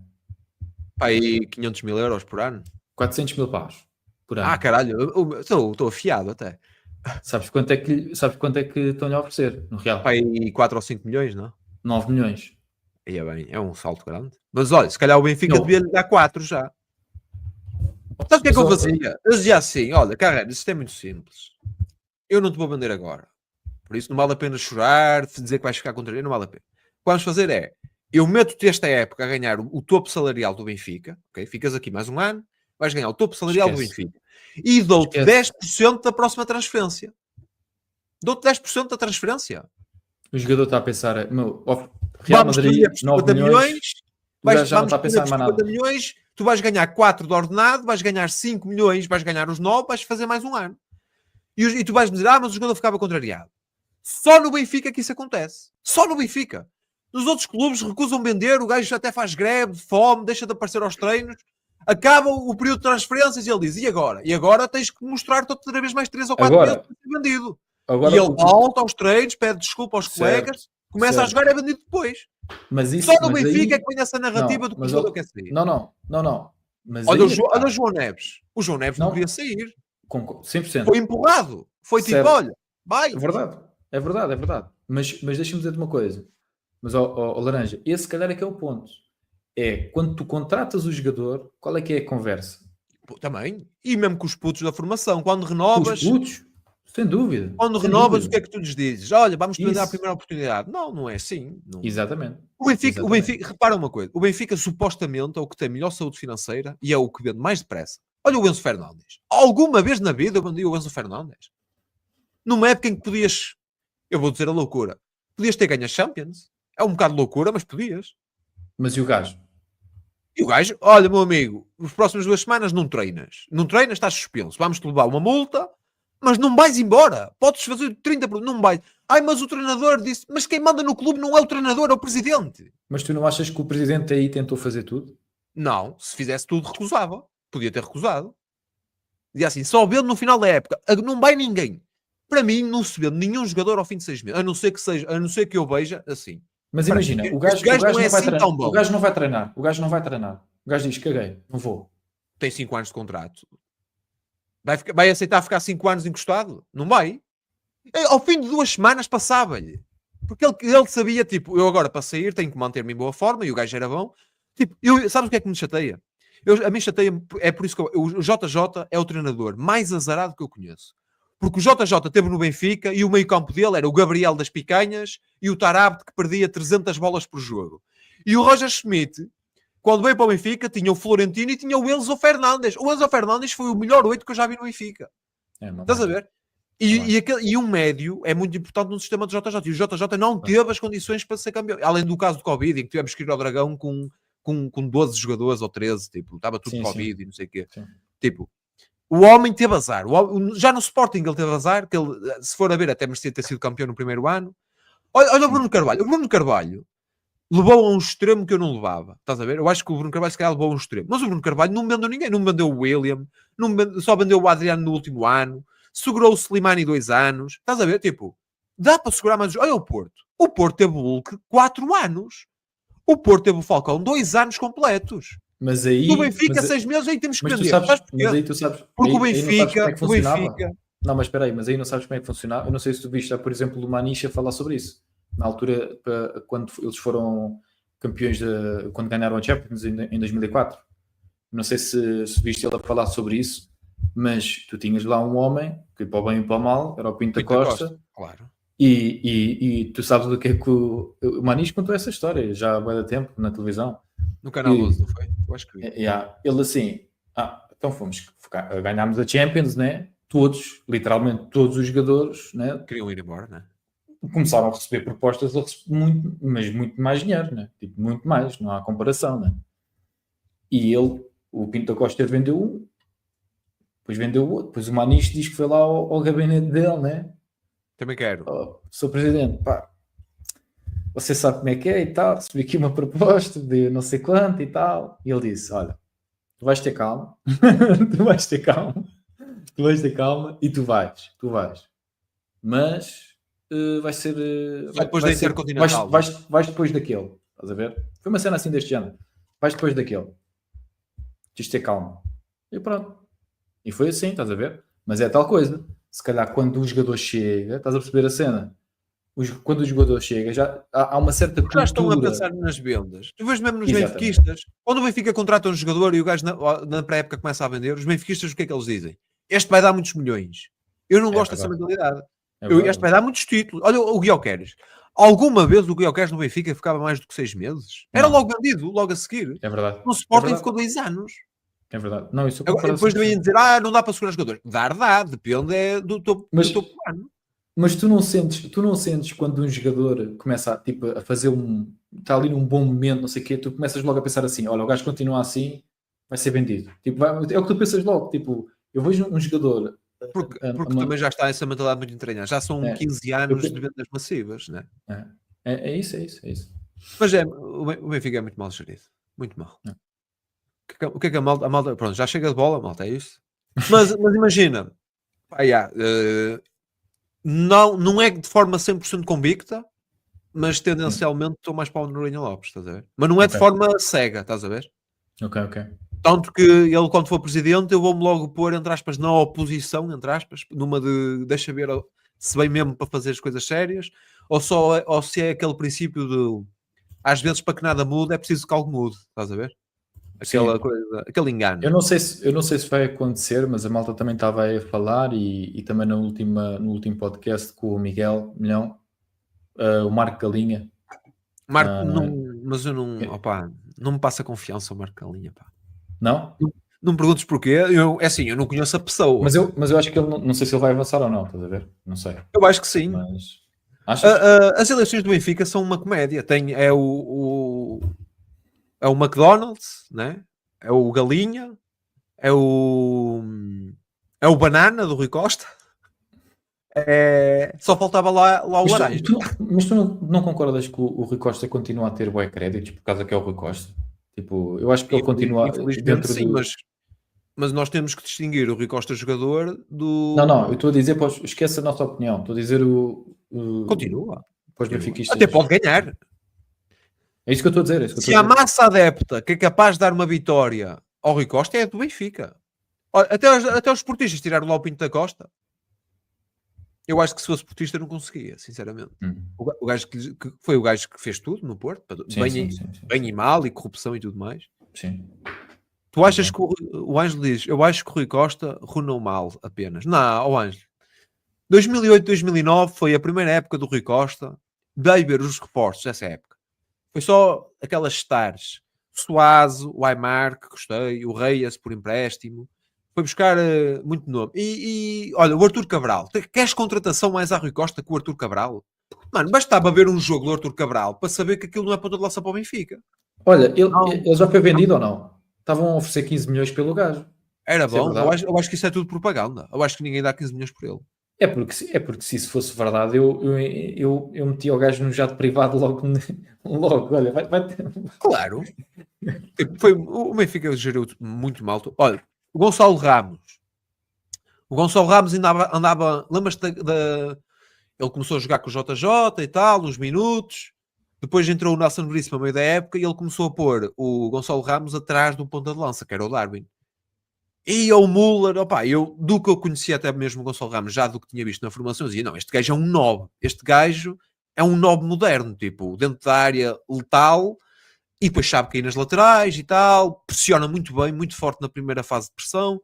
A: Pá, aí 500 mil euros por ano.
B: 400 mil paus por
A: Ah,
B: ano.
A: caralho, estou afiado até.
B: Sabes quanto é que estão-lhe a oferecer, no real?
A: Pá, aí 4 ou 5 milhões, não?
B: 9 milhões.
A: Aí é bem, é um salto grande. Mas olha, se calhar o Benfica
B: Não.
A: devia lhe dar 4 já. Sabe o que é que eu fazia? Eu dizia assim: olha, Carreira, isto é muito simples. Eu não te vou vender agora. Por isso não vale a pena chorar, dizer que vais ficar contra ele, não vale a pena. O que vamos fazer é: eu meto-te esta época a ganhar o topo salarial do Benfica, ok? Ficas aqui mais um ano, vais ganhar o topo salarial do Benfica. E dou-te 10% da próxima transferência. Dou-te 10% da transferência.
B: O jogador está a pensar, meu, Real
A: Vamos
B: Madrid,
A: escolher por
B: 9 milhões, já não
A: vamos
B: está a pensar
A: escolher
B: em mais
A: por 50
B: nada.
A: milhões, tu vais ganhar 4 de ordenado, vais ganhar 5 milhões, vais ganhar os 9, vais fazer mais um ano. E tu vais me dizer, mas o jogador ficava contrariado. Só no Benfica que isso acontece. Só no Benfica. Nos outros clubes recusam vender, o gajo até faz greve, de fome, deixa de aparecer aos treinos. Acaba o período de transferências e ele diz, e agora? E agora tens que mostrar-te outra vez mais 3 ou 4 meses para ser vendido.
B: Agora
A: E ele volta aos treinos, pede desculpa aos colegas, começa a jogar e é vendido depois.
B: Mas isso,
A: Só no
B: mas
A: Benfica
B: aí,
A: é que vem essa narrativa do que o jogador quer sair.
B: não. Mas
A: Olha
B: aí
A: o João Neves. O João Neves não queria sair.
B: 100%.
A: Foi empurrado. Foi tipo, olha, vai.
B: É verdade. Mas deixa-me dizer-te uma coisa. Mas, Laranja, esse se calhar é que é o ponto. É, quando tu contratas o jogador, qual é que é a conversa?
A: Pô, também. E mesmo com os putos da formação. Quando renovas...
B: Os putos, sem dúvida.
A: Quando renovas, o que é que tu lhes dizes? Olha, vamos-te vender a
B: Isso.
A: primeira oportunidade. Não é assim. Não...
B: Exatamente.
A: O Benfica, repara uma coisa. O Benfica supostamente é o que tem melhor saúde financeira e é o que vende mais depressa. Olha o Enzo Fernandes. Alguma vez na vida eu vendi o Enzo Fernandes? Numa época em que podias... Eu vou dizer a loucura. Podias ter ganho a Champions. É um bocado de loucura, mas podias.
B: Mas e o gajo?
A: E o gajo, olha, meu amigo, nas próximas 2 semanas não treinas. Não treinas, estás suspenso. Vamos-te levar uma multa, mas não vais embora. Podes fazer 30%, não vais. Ai, mas o treinador disse, mas quem manda no clube não é o treinador, é o presidente.
B: Mas tu não achas que o presidente aí tentou fazer tudo?
A: Não, se fizesse tudo, recusava. Podia ter recusado. Dizia assim, só vendo no final da época. Não vai ninguém. Para mim, não se vende nenhum jogador ao fim de 6 meses. A não ser que eu veja assim.
B: Mas imagina, o gajo não é assim tão bom. O gajo não vai treinar. O gajo diz, caguei, não vou.
A: Tem 5 anos de contrato. Vai aceitar ficar 5 anos encostado? Não vai. Ao fim de 2 semanas passava-lhe. Porque ele sabia, tipo, eu agora para sair tenho que manter-me em boa forma e o gajo era bom. Tipo, sabes o que é que me chateia? A mim chateia, é por isso que o JJ é o treinador mais azarado que eu conheço. Porque o JJ esteve no Benfica e o meio-campo dele era o Gabriel das Picanhas e o Tarabt que perdia 300 bolas por jogo. E o Roger Schmidt, quando veio para o Benfica, tinha o Florentino e tinha o Enzo Fernandes. O Enzo Fernandes foi o melhor 8 que eu já vi no Benfica. Estás a ver? E um médio é muito importante no sistema do JJ. E o JJ não teve as condições para ser campeão. Além do caso do Covid, em que tivemos que ir ao Dragão com 12 jogadores ou 13. Tipo, estava tudo Covid e não sei o quê. Tipo, o homem teve azar. Já no Sporting ele teve azar, que ele, se for a ver, até merecia ter sido campeão no primeiro ano. Olha o Bruno Carvalho. O Bruno Carvalho levou a um extremo que eu não levava. Estás a ver? Eu acho que o Bruno Carvalho se calhar levou a um extremo. Mas o Bruno Carvalho não vendeu ninguém. Não vendeu o William. Só vendeu o Adriano no último ano. Segurou o Slimani 2 anos. Estás a ver? Tipo, dá para segurar mais... Olha o Porto. O Porto teve o Hulk 4 anos. O Porto teve o Falcão 2 anos completos.
B: Mas aí...
A: No Benfica 6 meses, aí temos que vender.
B: Mas aí tu sabes...
A: Porque o Benfica...
B: Não, mas espera aí. Mas aí não sabes como é que funcionava. Eu não sei se tu viste, por exemplo, o Maniche falar sobre isso. Na altura, quando eles foram campeões, quando ganharam a Champions em 2004. Não sei se viste ele a falar sobre isso, mas tu tinhas lá um homem, que para o bem e para o mal, era o Pinto da Costa.
A: Claro.
B: E tu sabes do que é que o Maniche contou essa história, já há muito tempo, na televisão.
A: No Canal 12, não foi? Eu acho que vi.
B: Ele assim, então ganhámos a Champions, né? Todos, literalmente todos os jogadores, né?
A: Queriam ir embora, né?
B: Começaram a receber propostas mas muito mais dinheiro, né? Tipo, muito mais, não há comparação, né? E o Pinto da Costa vendeu um, depois vendeu o outro, depois o Maniche diz que foi lá ao gabinete dele, né?
A: Também quero.
B: Sr. Presidente, pá, você sabe como é que é e tal, recebi aqui uma proposta de não sei quanto e tal, e ele disse, olha, tu vais ter calma, tu vais ter calma e tu vais, mas vai ser.
A: Só depois
B: vai
A: da
B: ser
A: Intercontinental.
B: vais depois daquele. Estás a ver? Foi uma cena assim deste género. Vais depois daquele. Tens de ter calma. E pronto. E foi assim, estás a ver? Mas é tal coisa. Se calhar quando o jogador chega, estás a perceber a cena? Quando o jogador chega, já há uma certa
A: Já estão a
B: cultura.
A: pensar nas vendas. Tu vês mesmo nos
B: Exatamente.
A: benfiquistas. Quando o Benfica contrata um jogador e o gajo na pré-época começa a vender, os benfiquistas o que é que eles dizem? Este vai dar muitos milhões. Eu não gosto dessa
B: verdade.
A: mentalidade.
B: É verdade.
A: Este vai dar muitos títulos. Olha o Gyökeres. Alguma vez o Gyökeres no Benfica ficava mais do que 6 meses? Era
B: Não.
A: logo vendido, logo a seguir.
B: É verdade.
A: No Sporting ficou 2 anos.
B: É verdade. Não, isso eu
A: Agora,
B: concordo.
A: depois
B: 100%.
A: devem dizer, não dá para segurar jogadores. Dá, depende do topo do ano.
B: Mas tu não sentes quando um jogador começa a fazer está ali num bom momento, não sei o quê, tu começas logo a pensar assim, olha, o gajo continua assim, vai ser vendido. Tipo, é o que tu pensas logo, tipo, eu vejo um jogador...
A: Porque também já está essa mentalidade muito entranhada. Já são 15 anos de vendas massivas, né?
B: É isso.
A: Mas o Benfica é muito mal gerido. Muito mal. O que é que a malta... Pronto, já chega de bola, malta, é isso. Mas imagina, não é de forma 100% convicta, mas tendencialmente estou mais para o Noronha Lopes, estás a ver? Mas não é de forma cega, estás a ver?
B: Ok.
A: Tanto que ele, quando for presidente, eu vou-me logo pôr, entre aspas, na oposição, entre aspas, numa de deixa ver se vem mesmo para fazer as coisas sérias, ou se é aquele princípio de às vezes para que nada mude é preciso que algo mude, estás a ver? Aquela coisa, aquele engano.
B: Eu não sei se vai acontecer, mas a malta também estava aí a falar e também no último podcast com o Miguel Milhão, o Marco Galinha.
A: Mas eu não me passa confiança o Marco Galinha, pá.
B: Não?
A: Não me perguntes porquê, eu não conheço a pessoa.
B: Mas eu acho que ele não sei se ele vai avançar ou não, estás a ver? Não sei.
A: Eu acho que sim.
B: Mas achas?
A: As eleições do Benfica são uma comédia. É o McDonald's, né? É o Galinha, é o Banana do Rui Costa. Só faltava lá o laranja.
B: Mas tu não concordas que o Rui Costa continua a ter bué créditos por causa que é o Rui Costa? Tipo, eu acho que ele continua
A: Infelizmente sim, mas nós temos que distinguir o Rui Costa jogador do...
B: Não, eu estou a dizer, esquece a nossa opinião, estou a dizer
A: Continua.
B: benfiquistas.
A: Até pode ganhar.
B: É isso que eu estou a dizer.
A: Se há massa adepta que é capaz de dar uma vitória ao Rui Costa, é do Benfica. Até os esportistas tiraram lá o Pinto da Costa. Eu acho que se fosse esportista não conseguia, sinceramente. O gajo que foi o gajo que fez tudo no Porto, bem e mal, e corrupção e tudo mais.
B: Sim.
A: Tu achas que o Ângelo diz, eu acho que o Rui Costa runou mal apenas. Não, o Ângelo. 2008, 2009 foi a primeira época do Rui Costa. Dei ver os reforços dessa época. Foi só aquelas stars. Suazo, o Aymar, que gostei, o Reyes por empréstimo. Foi buscar muito nome. E olha, o Arthur Cabral. Queres contratação mais a Rui Costa que o Arthur Cabral? Mano, bastava ver um jogo do Arthur Cabral para saber que aquilo não é ponta de lança para o Benfica.
B: Olha, ele já foi vendido ou não? Estavam a oferecer 15 milhões pelo gajo.
A: Era bom. Eu acho que isso é tudo propaganda. Eu acho que ninguém dá 15 milhões por ele.
B: É porque se isso fosse verdade, eu metia o gajo no jato privado logo. Olha, vai
A: Claro. O Benfica geriu muito mal. Olha, o Gonçalo Ramos ainda andava. Lembras-te ele começou a jogar com o JJ e tal, uns minutos. Depois entrou o Nelson Veríssimo no meio da época e ele começou a pôr o Gonçalo Ramos atrás do ponta de lança, que era o Darwin. E o Müller, do que eu conhecia até mesmo o Gonçalo Ramos, já do que tinha visto na formação, eu dizia, não, este gajo é um 9. Este gajo é um 9 moderno, tipo, dentro da área letal, e depois sabe cair nas laterais e tal, pressiona muito bem, muito forte na primeira fase de pressão.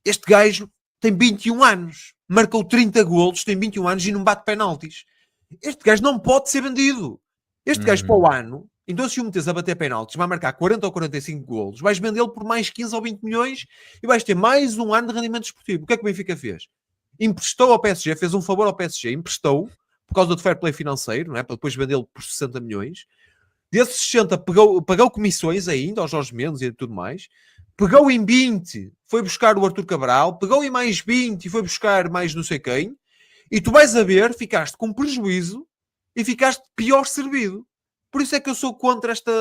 A: Este gajo tem 21 anos, marcou 30 golos, tem 21 anos e não bate penaltis. Este gajo não pode ser vendido. Este gajo para o ano, então se o metes a bater penaltis, vai marcar 40 ou 45 golos, vais vendê-lo por mais 15 ou 20 milhões e vais ter mais um ano de rendimento esportivo. O que é que o Benfica fez? Emprestou ao PSG, fez um favor ao PSG, emprestou, por causa do fair play financeiro, não é? Para depois vendê-lo por 60 milhões. Desses 60 pagou comissões ainda aos Jorge Mendes e tudo mais. Pegou em 20, foi buscar o Arthur Cabral. Pegou em mais 20 e foi buscar mais não sei quem. E tu vais a ver, ficaste com prejuízo e ficaste pior servido. Por isso é que eu sou contra esta...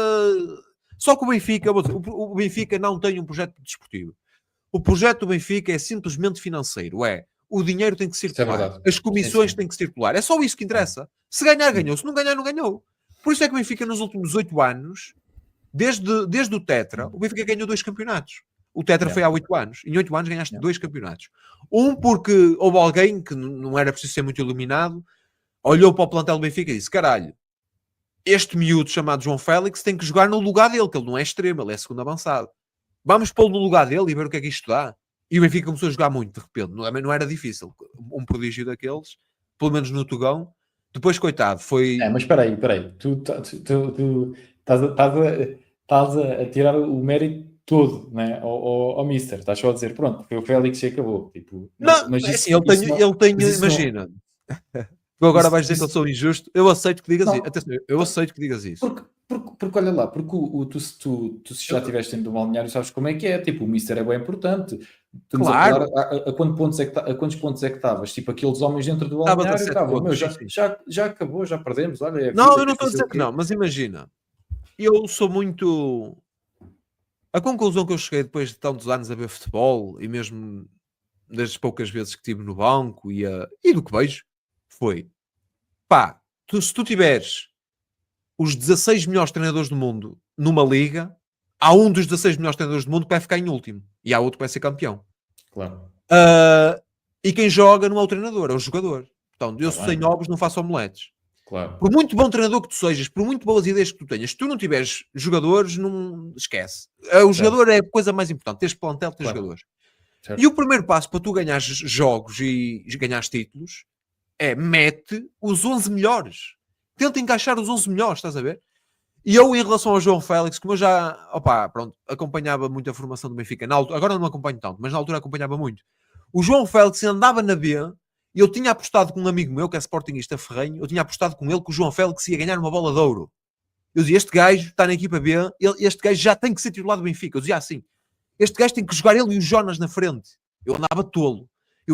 A: Só que o Benfica não tem um projeto desportivo. O projeto do Benfica é simplesmente financeiro. o dinheiro tem que
B: Isso é
A: circular.
B: verdade.
A: As comissões
B: Sim.
A: têm que circular. É só isso que interessa. Se ganhar, ganhou. Se não ganhar, não ganhou. Por isso é que o Benfica nos últimos 8 anos, desde o Tetra, o Benfica ganhou 2 campeonatos. O Tetra foi há 8 anos. Em 8 anos ganhaste 2 campeonatos. Um porque houve alguém que não era preciso ser muito iluminado, olhou para o plantel do Benfica e disse, caralho, este miúdo chamado João Félix tem que jogar no lugar dele, que ele não é extremo, ele é segundo avançado. Vamos pô-lo no lugar dele e ver o que é que isto dá. E o Benfica começou a jogar muito, de repente. Não era difícil. Um prodígio daqueles, pelo menos no Tugão. Depois, coitado, foi...
B: Mas espera aí. Tu estás a tirar o mérito todo, né? ao Mister. Estás só a dizer, pronto, foi o Félix e acabou. Tipo,
A: Não,
B: mas
A: é
B: isso,
A: assim, ele tem
B: mas isso
A: imagina. Tu agora vais dizer que eu
B: isso,
A: sou injusto. Eu aceito que digas
B: não,
A: isso. Atenção, eu aceito que digas isso.
B: porque olha lá, porque tu se já estiveste dentro do balneário, sabes como é que é. Tipo, o Mister é bem importante. Estamos a falar
A: Claro.
B: a quantos pontos é que estavas? Tipo, aqueles homens dentro do
A: Estava a
B: balneário
A: 7
B: estavam, meu,
A: pontos. Sim.
B: já acabou, já perdemos, olha, é a
A: Não,
B: vida,
A: eu não
B: que
A: estou a
B: sei o
A: dizer que
B: quê.
A: não, mas imagina. Eu sou muito... A conclusão que eu cheguei depois de tantos anos a ver futebol, e mesmo das poucas vezes que estive no banco e do que vejo, foi... Pá, se tu tiveres os 16 melhores treinadores do mundo numa liga, há um dos 16 melhores treinadores do mundo que vai ficar em último. E há outro que vai ser campeão.
B: Claro.
A: E quem joga não é o treinador, é o jogador. Portanto, eu
B: Tá
A: sem
B: bem.
A: ovos não faço omeletes.
B: Claro.
A: Por muito bom treinador que tu sejas, por muito boas ideias que tu tenhas, se tu não tiveres jogadores, não esquece. O jogador é a coisa mais importante. Teres plantel, teres
B: Claro.
A: jogadores.
B: Certo.
A: E o primeiro passo para tu ganhares jogos e ganhares títulos é mete os 11 melhores. Tenta encaixar os 11 melhores, estás a ver? E eu, em relação ao João Félix, como eu já, pronto, acompanhava muito a formação do Benfica, agora não acompanho tanto, mas na altura acompanhava muito. O João Félix andava na B e eu tinha apostado com um amigo meu, que é sportingista ferrenho, eu tinha apostado com ele que o João Félix ia ganhar uma bola de ouro. Eu dizia, este gajo está na equipa B, este gajo já tem que ser titular do Benfica. Eu dizia assim, este gajo tem que jogar ele e o Jonas na frente. Eu andava tolo.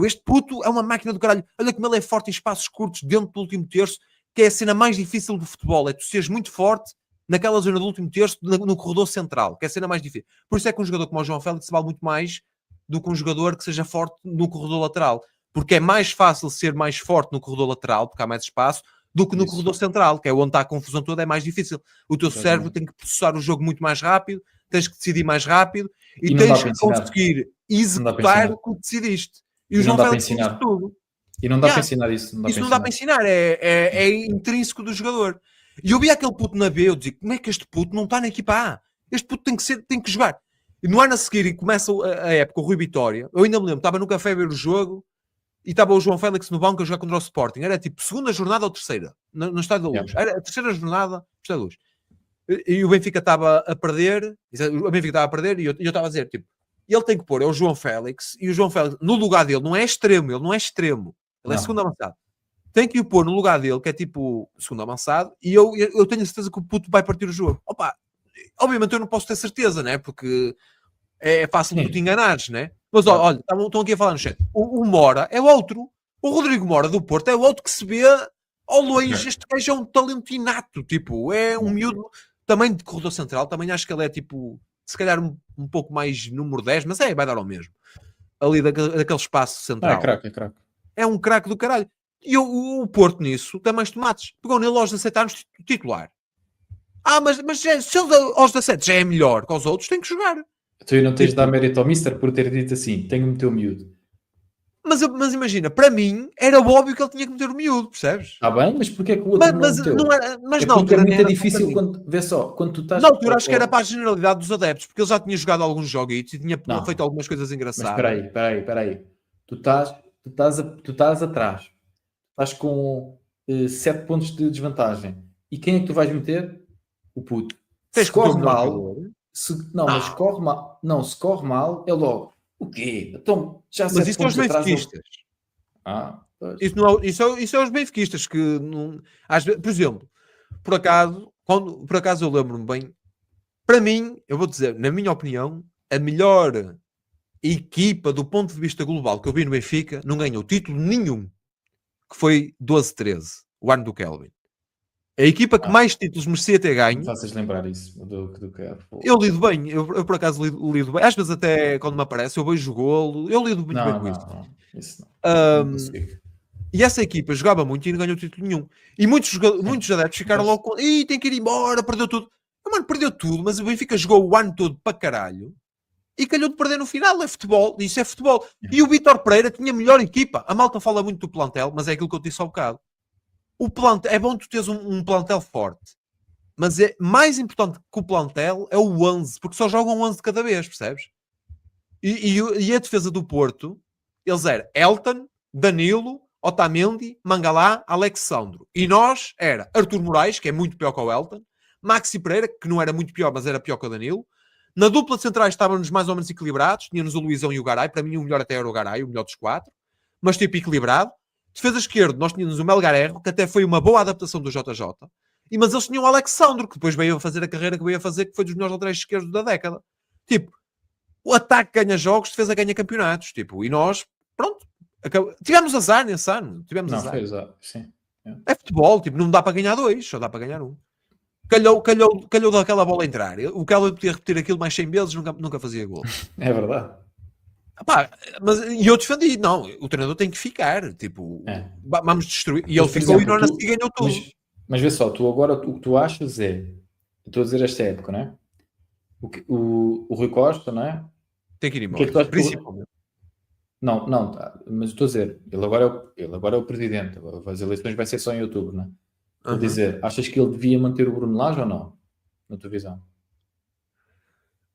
A: Este puto é uma máquina do caralho. Olha como ele é forte em espaços curtos, dentro do último terço, que é a cena mais difícil do futebol. É tu seres muito forte naquela zona do último terço, no corredor central, que é a cena mais difícil. Por isso é que um jogador como o João Félix vale muito mais do que um jogador que seja forte no corredor lateral. Porque é mais fácil ser mais forte no corredor lateral, porque há mais espaço, do que no corredor central, que é onde está a confusão toda, é mais difícil. O teu cérebro tem que processar o jogo muito mais rápido, tens que decidir mais rápido e tens que conseguir executar o que decidiste. E o João Félix fez tudo.
B: E não dá para ensinar isso.
A: Isso não dá para ensinar, é intrínseco do jogador. E eu vi aquele puto na B, eu dizia, como é que este puto não está na equipa A? Este puto tem que jogar. E no ano a seguir, e começa a época, o Rui Vitória, eu ainda me lembro, estava no café a ver o jogo, e estava o João Félix no banco a jogar contra o Sporting. Era tipo segunda jornada ou terceira, no Estádio da Luz. Era a terceira jornada, Estádio da Luz. E o Benfica estava a perder, e eu estava a dizer, tipo, ele tem que pôr, é o João Félix, e o João Félix, no lugar dele, não é extremo, ele é segundo avançado. Tem que o pôr no lugar dele, que é tipo segundo avançado, e eu tenho a certeza que o puto vai partir o jogo. Obviamente eu não posso ter certeza, né? Porque é fácil tu te enganares, né? Mas olha, estão aqui a falar no chat. O Mora é outro. O Rodrigo Mora do Porto é outro que se vê ao longe. Este gajo é um talento inato. Tipo, é um miúdo também de corredor central. Também acho que ele é tipo, se calhar um pouco mais número 10, mas vai dar ao mesmo. Ali daquele espaço central.
B: É craque.
A: É um craque do caralho. E o Porto nisso tem mais tomates. Pegou nele aos 17 anos titular. Mas se ele aos 17 já é melhor que os outros, tem que jogar.
B: Tu não tens de dar mérito ao Mister por ter dito assim, tenho que meter o miúdo.
A: Mas imagina, para mim era óbvio que ele tinha que meter o miúdo, percebes?
B: Está bem, mas porquê que o outro não meteu?
A: Mas na altura
B: é muito difícil vê só, quando tu estás...
A: Na altura acho que era para a generalidade dos adeptos, porque ele já tinha jogado alguos joguitos e tinha feito algumas coisas engraçadas.
B: Mas espera aí. Tu estás atrás. Estás com 7 pontos de desvantagem. E quem é que tu vais meter? O puto. Se corre mal... mas corre mal. Não, se corre mal, é logo. O quê? Então, já
A: mas isso é os benfiquistas. Isso é os benfiquistas que não... Por exemplo, por acaso eu lembro-me bem, para mim, eu vou dizer, na minha opinião, a melhor equipa do ponto de vista global que eu vi no Benfica não ganhou título nenhum, que foi 12-13, o ano do Kelvin. A equipa que mais títulos merecia ter
B: Não
A: ganho.
B: me faças lembrar isso do que é.
A: Eu lido bem, eu por acaso lido bem. Às vezes até quando me aparece, eu vejo o golo, eu lido muito bem com isso.
B: Não, isso não. Não consigo.
A: E essa equipa jogava muito e não ganhou título nenhum. E muitos adeptos ficaram logo com tem que ir embora, perdeu tudo. Mano, perdeu tudo, mas o Benfica jogou o ano todo para caralho e calhou de perder no final. É futebol, isso é futebol. E o Vítor Pereira tinha a melhor equipa. A malta fala muito do plantel, mas é aquilo que eu disse há um bocado. O plantel, é bom tu teres um plantel forte, mas é mais importante que o plantel é o 11, porque só jogam 11 de cada vez, percebes? E a defesa do Porto, eles eram Elton, Danilo, Otamendi, Mangalá, Alexandro. E nós era Arthur Moraes, que é muito pior que o Elton, Maxi Pereira, que não era muito pior, mas era pior que o Danilo. Na dupla de centrais estávamos mais ou menos equilibrados, tínhamos o Luizão e o Garay, para mim o melhor até era o Garay, o melhor dos 4, mas tipo equilibrado. Defesa esquerda, nós tínhamos o Melgarejo, que até foi uma boa adaptação do JJ, mas eles tinham o Alexandro, que depois veio a fazer a carreira que veio a fazer, que foi dos melhores laterais esquerdos da década. Tipo, o ataque ganha jogos, defesa ganha campeonatos. Tipo, e nós, pronto, tivemos azar nesse ano. Tivemos
B: Não,
A: azar.
B: foi azar, sim.
A: É futebol, tipo, não dá para ganhar 2, só dá para ganhar 1. Calhou daquela bola entrar. O Calhou podia repetir aquilo mais 100 vezes, nunca fazia gol.
B: É verdade.
A: E eu defendi, não, o treinador tem que ficar, tipo, vamos destruir. E ele ficou e nós ganhou tudo.
B: Mas vê só, tu agora o que tu achas é, estou a dizer esta época, não é? O Rui Costa, não é?
A: Tem que ir embora.
B: Que principalmente. Não, tá, mas estou a dizer, ele agora é o presidente, as eleições vai ser só em outubro, não é? Vou dizer, achas que ele devia manter o Bruno Lage ou não? Na tua visão?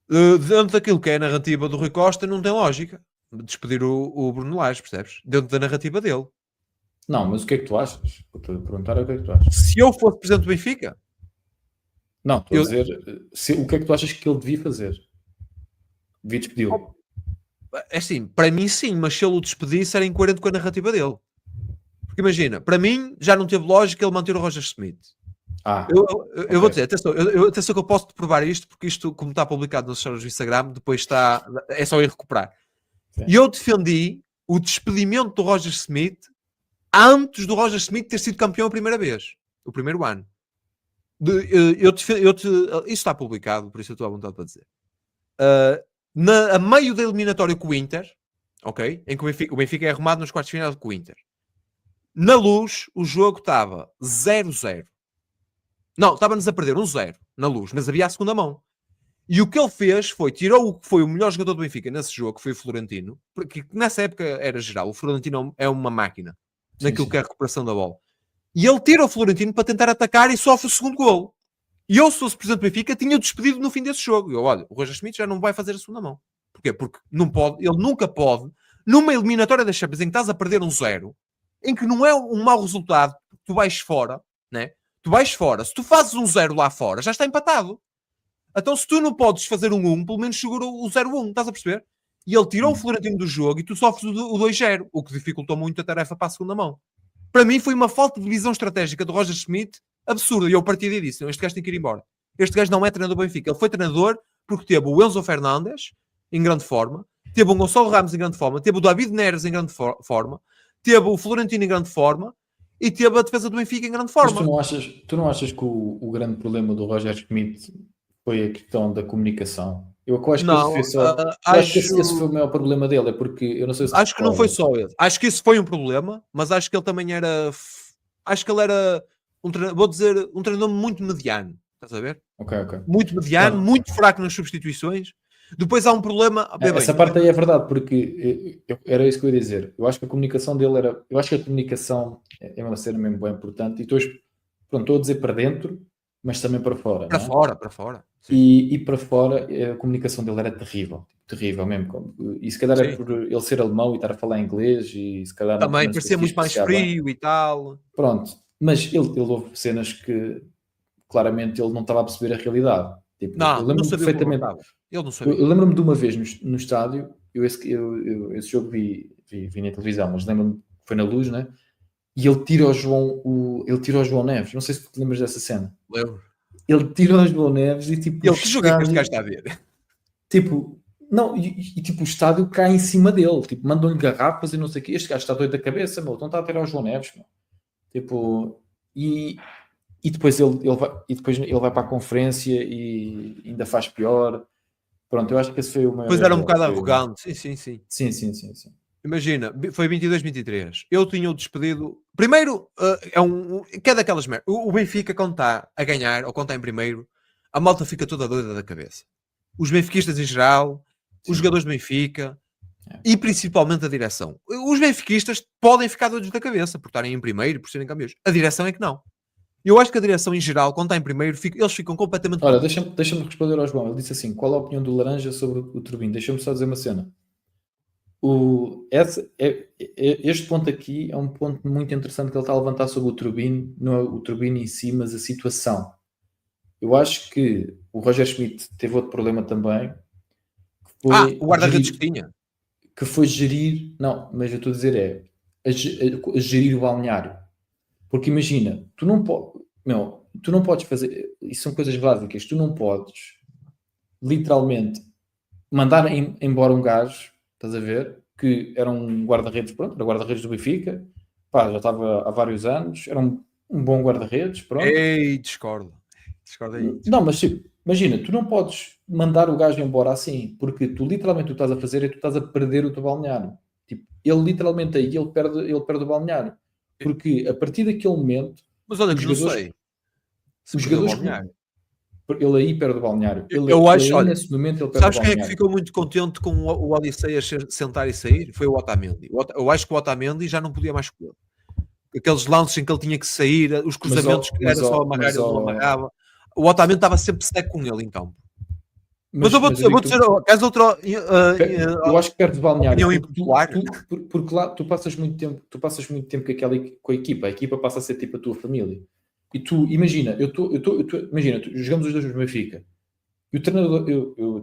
A: Dentro daquilo que é a narrativa do Rui Costa, não tem lógica despedir o Bruno Lage, percebes? Dentro da narrativa dele.
B: Não, mas o que é que tu achas? Estou a perguntar o que é que tu achas.
A: Se eu fosse presidente do Benfica?
B: Não, estou a dizer, o que é que tu achas que ele devia fazer? Devia despedir-lo?
A: É assim, para mim sim, mas se ele o despedisse era incoerente com a narrativa dele. Porque imagina, para mim já não teve lógica ele manter o Roger Smith. Eu vou dizer, atenção que eu posso te provar isto, porque isto, como está publicado nos stories do Instagram, depois está, é só ir recuperar. Sim. E eu defendi o despedimento do Roger Smith antes do Roger Smith ter sido campeão a primeira vez, o primeiro ano. Isso está publicado, por isso eu estou à vontade para dizer. A meio da eliminatória com o Inter, ok? Em que o Benfica é arrumado nos quartos de final com o Inter. Na Luz, o jogo estava 0-0. Não, estava-nos a perder 1-0 na Luz, mas havia a segunda mão. E o que ele fez foi, tirou o que foi o melhor jogador do Benfica nesse jogo, que foi o Florentino, porque nessa época era geral, o Florentino é uma máquina naquilo que é a recuperação da bola. E ele tira o Florentino para tentar atacar e sofre o segundo golo. E eu, se fosse presidente do Benfica, tinha despedido no fim desse jogo. Eu, olha, o Roger Schmidt já não vai fazer a segunda mão. Porquê? Porque não pode, ele nunca pode, numa eliminatória da Champions em que estás a perder 1-0, em que não é um mau resultado, tu vais fora, né? Tu vais fora. Se tu fazes 1-0 lá fora, já está empatado. Então, se tu não podes fazer 1-1, pelo menos segura o 0-1, estás a perceber? E ele tirou o Florentino do jogo e tu sofres o 2-0, o que dificultou muito a tarefa para a segunda mão. Para mim, foi uma falta de visão estratégica do Roger Schmidt absurda. E eu parti daí disse, este gajo tem que ir embora. Este gajo não é treinador do Benfica. Ele foi treinador porque teve o Enzo Fernandes em grande forma, teve o Gonçalo Ramos em grande forma, teve o David Neres em grande forma, teve o Florentino em grande forma e teve a defesa do Benfica em grande forma.
B: Mas tu não achas que o grande problema do Roger Schmidt foi a questão da comunicação? Eu acho que esse foi o maior problema dele, é porque eu não sei se
A: acho que não foi só ele. Acho que isso foi um problema, mas acho que ele também era, acho que ele era um treinador muito mediano, estás a ver?
B: Ok.
A: Muito mediano, muito fraco nas substituições. Depois há um problema.
B: Essa parte aí é verdade, porque era isso que eu ia dizer. Eu acho que a comunicação dele era. Eu acho que a comunicação é uma cena mesmo bem importante. E estou a dizer para dentro, mas também para fora.
A: Para fora.
B: E para fora, a comunicação dele era terrível mesmo. E se calhar é por ele ser alemão e estar a falar inglês, e se calhar
A: também parecia muito mais frio e tal.
B: Pronto, mas ele houve cenas que claramente ele não estava a perceber a realidade. Tipo, eu lembro-me perfeitamente.
A: Ele não sabia.
B: Eu lembro-me de uma vez no estádio, esse jogo vi na televisão, mas lembro-me que foi na Luz, né? E ele tira o João Neves. Não sei se tu te lembras dessa cena.
A: Lembro.
B: Ele tira o João Neves e tipo.
A: Que jogo é que este gajo está a ver?
B: Tipo, não, e tipo, o estádio cai em cima dele, tipo, mandam-lhe garrafas e não sei o quê. Este gajo está doido da cabeça, meu, então está a tirar o João Neves, meu. Tipo, e e depois ele vai para a conferência e ainda faz pior. Pronto, eu acho que esse foi o maior
A: Depois era um
B: erro
A: bocado
B: dele.
A: arrogante. Sim.
B: Sim.
A: Imagina, foi 22-23. Eu tinha-o despedido. Primeiro, que é daquelas merdas. O Benfica, quando está a ganhar ou quando está em primeiro, a malta fica toda doida da cabeça. Os benfiquistas em geral, os jogadores do Benfica e principalmente a direção. Os benfiquistas podem ficar doidos da cabeça por estarem em primeiro, por serem campeões. A direção é que não. Eu acho que a direção em geral, quando está em primeiro, eles ficam completamente.
B: Olha, deixa-me responder ao João. Ele disse assim: qual a opinião do Laranja sobre o Turbino? Deixa-me só dizer uma cena. Este ponto aqui é um ponto muito interessante que ele está a levantar sobre o Turbino, não é o Turbino em si, mas a situação. Eu acho que o Roger Schmidt teve outro problema também.
A: O guarda-redes que tinha.
B: Que foi gerir, não, mas eu estou a dizer a gerir o balneário. Porque imagina, tu não podes fazer, isso são coisas básicas, tu não podes literalmente mandar embora um gajo, estás a ver, que era um guarda-redes, pronto, era guarda-redes do Benfica, pá, já estava há vários anos, era um bom guarda-redes, pronto.
A: Ei, discordo aí.
B: Não, mas tipo, imagina, tu não podes mandar o gajo embora assim, porque tu literalmente o que estás a fazer é que tu estás a perder o teu balneário. Tipo, ele literalmente aí ele perde o balneário. Porque a partir daquele momento,
A: Mas olha
B: os
A: que não
B: jogadores,
A: sei.
B: os jogadores ele aí perde o balneário.
A: Eu acho, olha,
B: nesse momento ele perde o
A: sabes quem é
B: balneário.
A: que ficou muito contente com o Odisseias sentar e sair? Foi o Otamendi. Eu acho que o Otamendi já não podia mais escolher. Aqueles lances em que ele tinha que sair, os cruzamentos que era só amarrar, ele não amarrava. O Otamendi estava sempre seco com ele em campo. Mas eu vou dizer, queres outra
B: eu acho que perde o balneário
A: porque
B: lá tu passas muito tempo com a equipa passa a ser tipo a tua família. E tu, imagina, imagina, jogamos os dois no Benfica. E o treinador,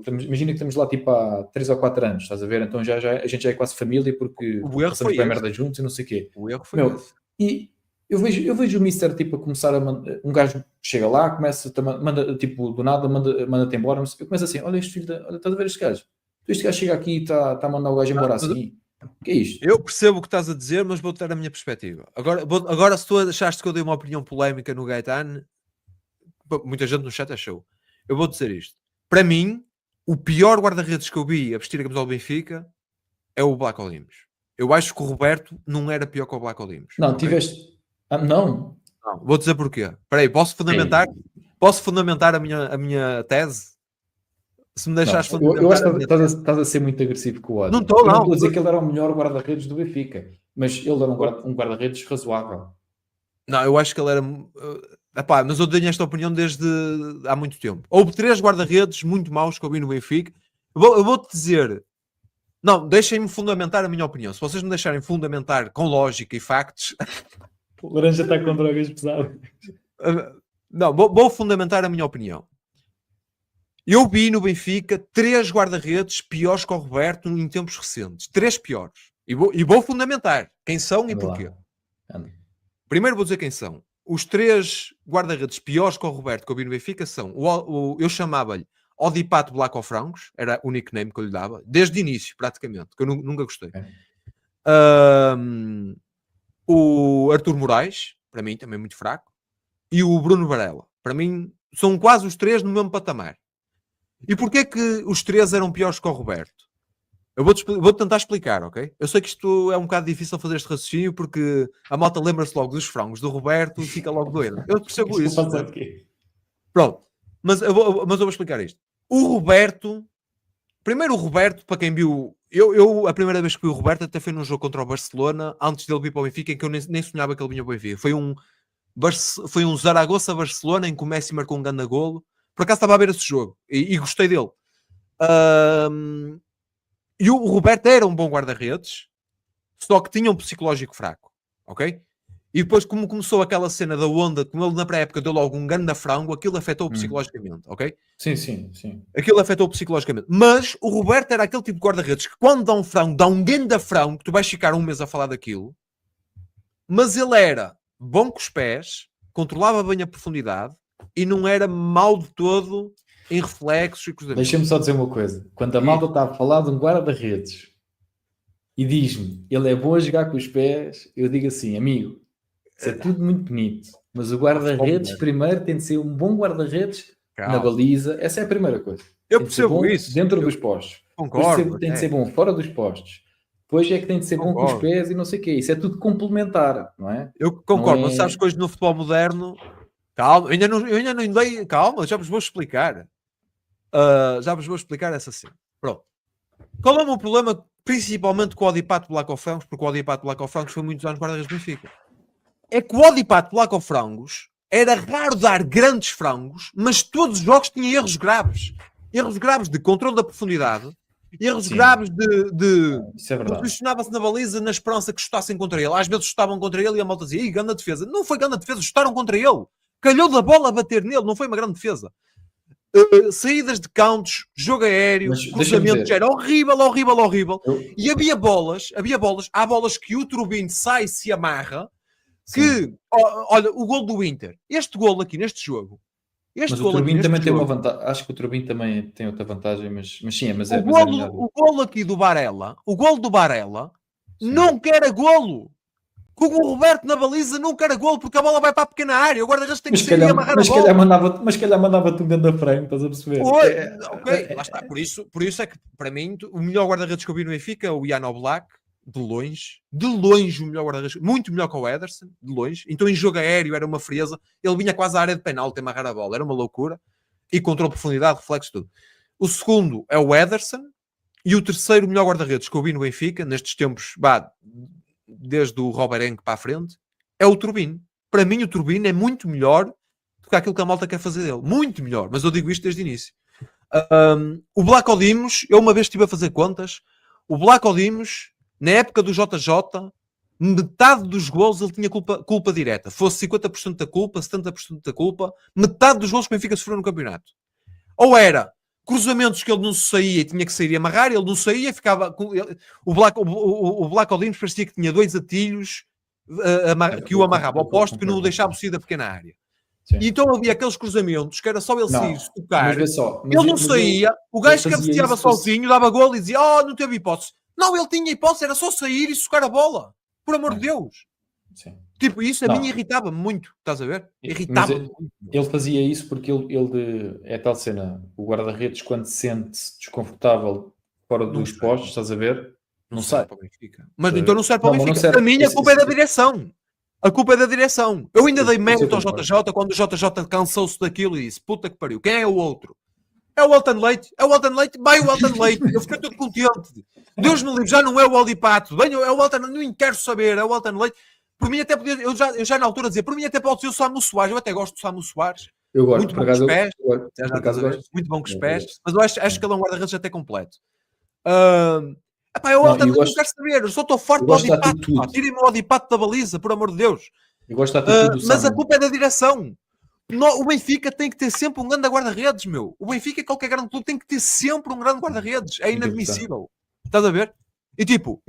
B: imagina que estamos lá tipo há 3 ou 4 anos, estás a ver? Então a gente já é quase família porque passamos bem merda juntos e não sei o quê.
A: O erro foi esse.
B: E eu vejo o Mister tipo a começar a mandar, um gajo chega lá, começa, manda tipo do nada, manda-te embora. Eu começo assim: olha este filho, olha, estás a ver este gajo? Este gajo chega aqui e está a mandar o gajo embora assim. O que é isto?
A: Eu percebo o que estás a dizer, mas vou dar a minha perspectiva. Agora se tu achaste que eu dei uma opinião polémica no Gaetano, muita gente no chat achou. Eu vou dizer isto. Para mim, o pior guarda-redes que eu vi a vestir a camisola do Benfica é o Black Olimos. Eu acho que o Roberto não era pior que o Black Olimos.
B: Não, okay? Tiveste... não.
A: Vou dizer porquê. Espera aí, posso fundamentar a minha tese? Se me deixares fundamentar...
B: Eu acho que estás a ser muito agressivo com o Adam.
A: Não estou, não.
B: Eu não estou a dizer que ele era o melhor guarda-redes do Benfica, mas ele era um guarda-redes razoável.
A: Não, eu acho que ele era... Epá, mas eu tenho esta opinião desde há muito tempo. Houve 3 guarda-redes muito maus que eu vi no Benfica. Eu vou-te dizer... Não, deixem-me fundamentar a minha opinião. Se vocês me deixarem fundamentar com lógica e factos...
B: O Laranja está com drogas pesadas.
A: Não, vou fundamentar a minha opinião. Eu vi no Benfica 3 guarda-redes piores que o Roberto em tempos recentes. 3 piores. E vou fundamentar quem são e porquê. Primeiro vou dizer quem são. Os 3 guarda-redes piores que o Roberto que eu vi no Benfica são... eu chamava-lhe Odipato Blacofrangos. Era o nickname que eu lhe dava. Desde o início, praticamente. Que eu nunca gostei. O Arthur Moraes. Para mim, também muito fraco. E o Bruno Varela. Para mim, são quase os 3 no mesmo patamar. E porquê que os 3 eram piores que o Roberto? Eu vou tentar explicar, ok? Eu sei que isto é um bocado difícil fazer este raciocínio porque a malta lembra-se logo dos frangos do Roberto e fica logo doido. Eu percebo isso. Pronto. Mas eu vou explicar isto. O Roberto... Primeiro o Roberto, para quem viu... Eu a primeira vez que vi o Roberto até foi num jogo contra o Barcelona, antes dele vir para o Benfica, em que eu nem sonhava que ele vinha para o Benfica. Foi um Zaragoza-Barcelona em que o Messi marcou um grande golo. Por acaso estava a ver esse jogo e gostei dele. E o Roberto era um bom guarda-redes, só que tinha um psicológico fraco, ok? E depois, como começou aquela cena da onda, como ele na pré-época deu logo um grande frango, aquilo afetou psicologicamente, ok?
B: Sim.
A: Aquilo afetou psicologicamente. Mas o Roberto era aquele tipo de guarda-redes que quando dá um frango, dá um grande frango, que tu vais ficar um mês a falar daquilo, mas ele era bom com os pés, controlava bem a profundidade, e não era mau de todo em reflexos e cruzamentos.
B: Deixa-me só dizer uma coisa. Quando a malta está a falar de um guarda-redes e diz-me, ele é bom a jogar com os pés, eu digo assim, amigo, isso é tudo muito bonito. Mas o guarda-redes primeiro tem de ser um bom guarda-redes na baliza. Essa é a primeira coisa.
A: Eu percebo isso.
B: Dentro dos postos.
A: Concordo.
B: Tem de ser bom fora dos postos. Depois é que tem de ser bom com os pés e não sei o quê. Isso é tudo complementar, não é?
A: Eu concordo, mas sabes que hoje no futebol moderno... Calma, eu ainda não dei... Calma, já vos vou explicar. Já vos vou explicar essa cena. Pronto. Qual é o meu problema, principalmente com o Odipato Black of Frangos? Porque o Odipato Black of Frangos foi muitos anos guarda-redes do Benfica. É que o Odipato Black of Frangos era raro dar grandes frangos, mas todos os jogos tinham erros graves. Erros graves de controle da profundidade, erros graves de posicionava-se na baliza na esperança que chutassem contra ele. Às vezes chutavam contra ele e a malta dizia, ih, grande defesa. Não foi grande defesa, chutaram contra ele. Calhou da bola a bater nele, não foi uma grande defesa. Saídas de cantos, jogo aéreo, cruzamentos, era horrível. E havia bolas, há bolas que o Turbine sai e se amarra, que, olha, o gol do Inter, este gol aqui neste jogo,
B: mas o Turbine também tem uma vantagem, acho que o Turbine também tem outra vantagem, mas sim,
A: o golo aqui do Barella, o golo do Barella, não quer golo. Com o Roberto na baliza nunca era golo, porque a bola vai para a pequena área. O guarda-redes tem que sair e amarrar a bola.
B: Mas calhar mandava-te um grande frango, estás a perceber?
A: Ok, lá está. Por isso é que, para mim, o melhor guarda-redes que eu vi no Benfica é o Jan Oblak, de longe o melhor guarda-redes, muito melhor que o Ederson, de longe. Então em jogo aéreo era uma frieza. Ele vinha quase à área de penalti a amarrar a bola. Era uma loucura. E controle profundidade, reflexo, tudo. O segundo é o Ederson. E o terceiro melhor guarda-redes que eu vi no Benfica, nestes tempos, desde o Roberenque para a frente, é o Turbine. Para mim o Turbine é muito melhor do que aquilo que a malta quer fazer dele. Muito melhor. Mas eu digo isto desde o início. O Black Odimos, eu uma vez estive a fazer contas, o Black Odimos, na época do JJ, metade dos gols ele tinha culpa direta. Fosse 50% da culpa, 70% da culpa, metade dos gols que o Benfica sofreu no campeonato. Ou era cruzamentos que ele não saía e tinha que sair e amarrar, ele não saía, ficava... O Black Odimos parecia que tinha 2 atilhos que o amarrava ao posto, que não o deixava sair da pequena área. E então havia aqueles cruzamentos que era só ele sair, se tocar, ele não saía, o gajo que cabeceava sozinho, dava gol e dizia, não teve hipótese. Não, ele tinha hipótese, era só sair e socar a bola. Por amor de Deus. Sim. Tipo, isso a mim irritava-me muito, estás a ver? Irritava-me muito.
B: Ele fazia isso porque ele é tal cena, o guarda-redes quando se sente desconfortável fora dos postos, estás a ver? Não sai.
A: Mas então não serve para o Benfica. Para mim a culpa é da direção. A culpa é da direção. Eu ainda dei mérito ao JJ quando o JJ cansou-se daquilo e disse, puta que pariu, quem é o outro? É o Elton Leite, vai o Elton Leite, eu fiquei todo contente. Deus me livre, já não é o Odipato, é o Elton, não quero saber, é o Elton Leite. Por mim até podia, eu já na altura dizia, por mim até pode ser o Samu Soares, eu até gosto do Samu Soares.
B: Eu gosto,
A: muito bom com os pés, muito bom com os pés, mas eu acho que ele é um guarda-redes até completo. É o Elton, não quero saber, eu só estou farto do Odipato, tirem-me o Odipato da baliza, por amor de Deus.
B: Eu gosto da atitude do
A: mas a culpa é da direção. O Benfica tem que ter sempre um grande guarda-redes, meu. O Benfica, qualquer grande clube, tem que ter sempre um grande guarda-redes. É inadmissível. Estás a ver? E tipo,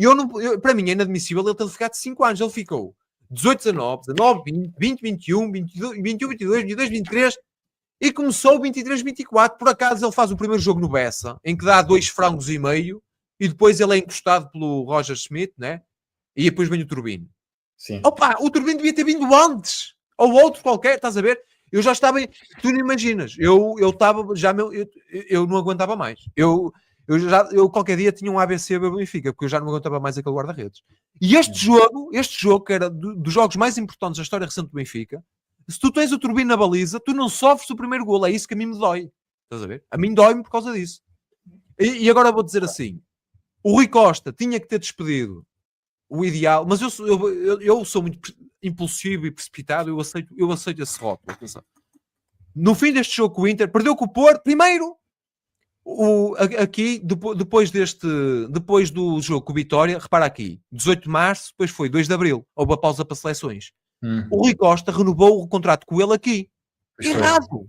A: para mim é inadmissível ele ter ficado 5 anos. Ele ficou 18, 19, 19, 20, 20, 21, 22, 21, 22, 22, 23 e começou 23, 24. Por acaso ele faz o primeiro jogo no Bessa, em que dá 2 frangos e meio e depois ele é encostado pelo Roger Schmidt, né? E depois vem o Turbine.
B: Sim.
A: Opa, o Turbine devia ter vindo antes. Ou outro qualquer, estás a ver? Eu já estava... Tu não imaginas. Eu estava... Eu não aguentava mais. Eu qualquer dia tinha um ABC do Benfica, porque eu já não aguentava mais aquele guarda-redes. E este jogo, que era dos jogos mais importantes da história recente do Benfica, se tu tens o Turbine na baliza, tu não sofres o primeiro golo. É isso que a mim me dói. Estás a ver? A mim dói-me por causa disso. E agora vou dizer assim. O Rui Costa tinha que ter despedido o ideal, mas eu sou muito impulsivo e precipitado, eu aceito esse rótulo. No fim deste jogo com o Inter, perdeu com o Porto, primeiro, aqui, depois do jogo com o Vitória, repara aqui, 18 de março, depois foi 2 de abril, houve a pausa para seleções. O Rui Costa renovou o contrato com ele aqui. Errado!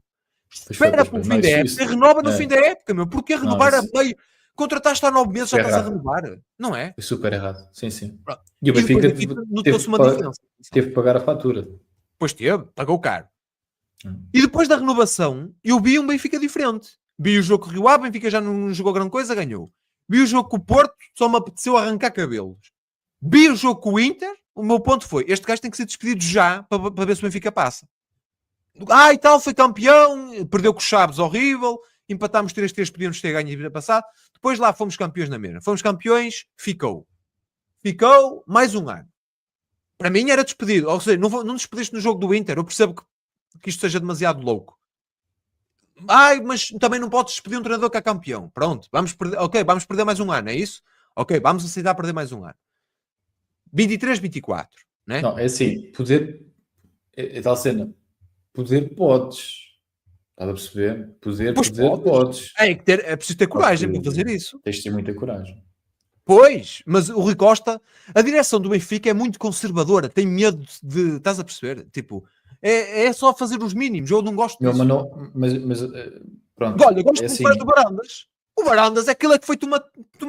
A: Espera pelo fim da época, renova no fim da época, meu. Porquê renovar a meio? Contrataste há 9 meses, já estás a renovar. Não é?
B: Foi super errado. Sim. E o Benfica teve que pagar a fatura.
A: Pois teve, pagou caro. E depois da renovação, eu vi um Benfica diferente. Vi o jogo com o Rio Ave, Benfica já não jogou grande coisa, ganhou. Vi o jogo com o Porto, só me apeteceu arrancar cabelos. Vi o jogo com o Inter, o meu ponto foi, este gajo tem que ser despedido já para ver se o Benfica passa. E tal, foi campeão, perdeu com os Chaves, horrível, empatámos 3-3, podíamos ter ganho a vida passada. Depois lá fomos campeões na mesma. Fomos campeões, ficou mais um ano. Para mim era despedido. Ou seja, não despediste no jogo do Inter. Eu percebo que isto seja demasiado louco. Mas também não podes despedir um treinador que é campeão. Pronto, vamos perder mais um ano, é isso? Ok, vamos aceitar perder mais um ano. 23, 24, né?
B: Não, é assim, poder... É tal cena. Poder podes. Estás a perceber? Poder podes.
A: É preciso ter coragem para fazer isso.
B: Tens de ter muita coragem.
A: Pois, mas o Rui Costa, a direção do Benfica é muito conservadora, tem medo de... Estás a perceber? Tipo, é só fazer os mínimos. Eu não gosto disso.
B: Mas pronto.
A: Olha, eu gosto
B: assim,
A: do Barandas. O Barandas é aquele que foi toma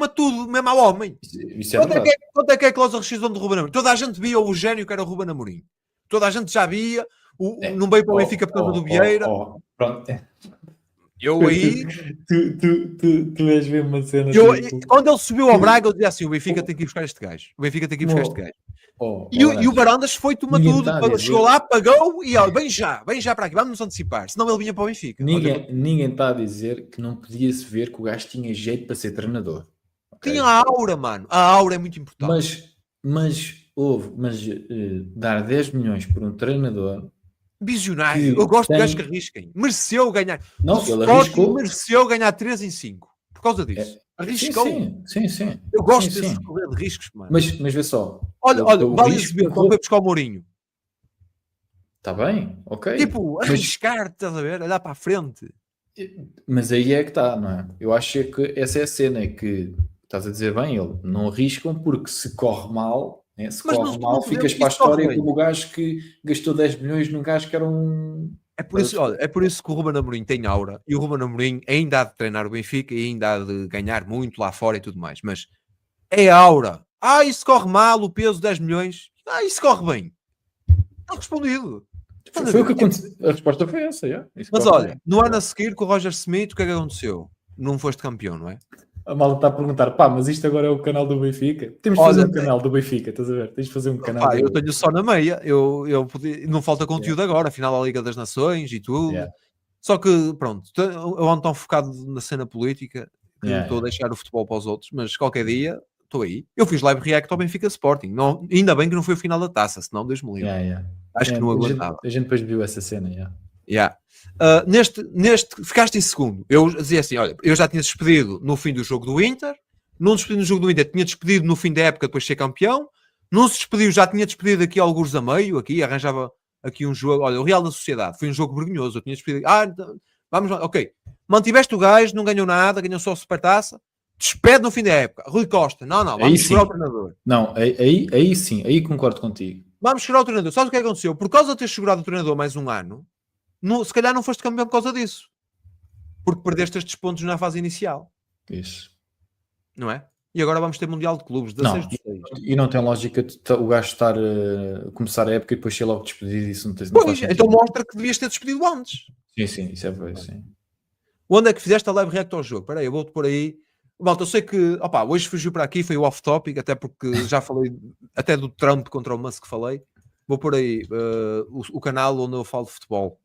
A: tudo, mesmo ao homem.
B: Isso é verdade.
A: Quanto é que é a cláusula de rescisão do Ruben Amorim? Toda a gente via o gênio que era o Ruben Amorim. Toda a gente já via. Não veio para o Benfica por causa do Vieira.
B: Pronto.
A: Eu aí...
B: Tu és mesmo uma cena...
A: Quando ele subiu ao Braga, eu dizia assim, o Benfica tem que ir buscar este gajo. O Benfica tem que ir buscar este gajo. E o Barandas foi toma tudo. Chegou lá, pagou e olha, vem já para aqui. Vamos nos antecipar. Senão ele vinha para o Benfica.
B: Ninguém está a dizer que não podia-se ver que o gajo tinha jeito para ser treinador.
A: Okay? Tinha a aura, mano. A aura é muito importante.
B: Mas dar 10 milhões por um treinador...
A: Visionário. Eu gosto de gajos que arrisquem. Mereceu ganhar.
B: Não, ele arriscou.
A: Mereceu ganhar 3 em 5. Por causa disso. Arriscou.
B: Sim.
A: Eu gosto desse correr de riscos, mano.
B: Mas vê só.
A: Olha, vale receber quando foi buscar o Mourinho.
B: Está bem, ok.
A: Tipo, arriscar, estás a ver? Olhar para a frente.
B: Mas aí é que está, não é? Eu acho que essa é a cena, é que estás a dizer bem, ele não arriscam porque se corre mal... Se corre mal, ficas para a história como o gajo que gastou 10 milhões num gajo que era um...
A: É por isso que o Ruben Amorim tem aura, e o Ruben Amorim ainda há de treinar o Benfica e ainda há de ganhar muito lá fora e tudo mais, mas é aura. Isso corre mal, o peso 10 milhões. Isso corre bem. Está respondido.
B: Foi o que aconteceu. A resposta foi essa,
A: Mas olha, no ano a seguir com o Roger Smith, o que é que aconteceu? Não foste campeão, não é?
B: A malta está a perguntar, mas isto agora é o canal do Benfica? Temos de fazer um canal do Benfica, estás a ver? Tens de fazer um canal.
A: Eu tenho só na meia, não falta conteúdo agora, afinal da Liga das Nações e tudo. Só que, pronto, eu ando tão focado na cena política que estou a deixar o futebol para os outros, mas qualquer dia estou aí. Eu fiz live react ao Benfica Sporting, ainda bem que não foi o final da taça, senão Deus me livre. Acho que não aguentava.
B: A gente depois viu essa cena,
A: neste ficaste em segundo. Eu dizia assim, olha, eu já tinha despedido no fim do jogo do Inter, não despedi no jogo do Inter, tinha despedido no fim da época depois de ser campeão, não se despediu, já tinha despedido aqui alguns a meio, arranjava aqui um jogo, olha, o Real da Sociedade, foi um jogo vergonhoso, eu tinha despedido, vamos lá, ok, mantiveste o gajo, não ganhou nada, ganhou só a Supertaça, despede no fim da época, Rui Costa, não, vamos segurar o treinador.
B: Não, aí sim, aí concordo contigo.
A: Vamos segurar o treinador, sabes o que aconteceu? Por causa de ter segurado o treinador mais um ano, se calhar não foste campeão por causa disso. Porque perdeste estes pontos na fase inicial.
B: Isso.
A: Não é? E agora vamos ter Mundial de Clubes, 16 de 6.
B: E não tem lógica o gajo estar a começar a época e depois ser logo despedido. Isso não tem
A: então mostra que devias ter despedido antes.
B: Sim, isso é verdade, sim.
A: Onde é que fizeste a live react ao jogo? Espera aí, eu vou-te por aí. Malta, eu sei que hoje fugiu para aqui, foi o off-topic, até porque já falei até do Trump contra o Musk que falei. Vou por aí o canal onde eu falo de futebol.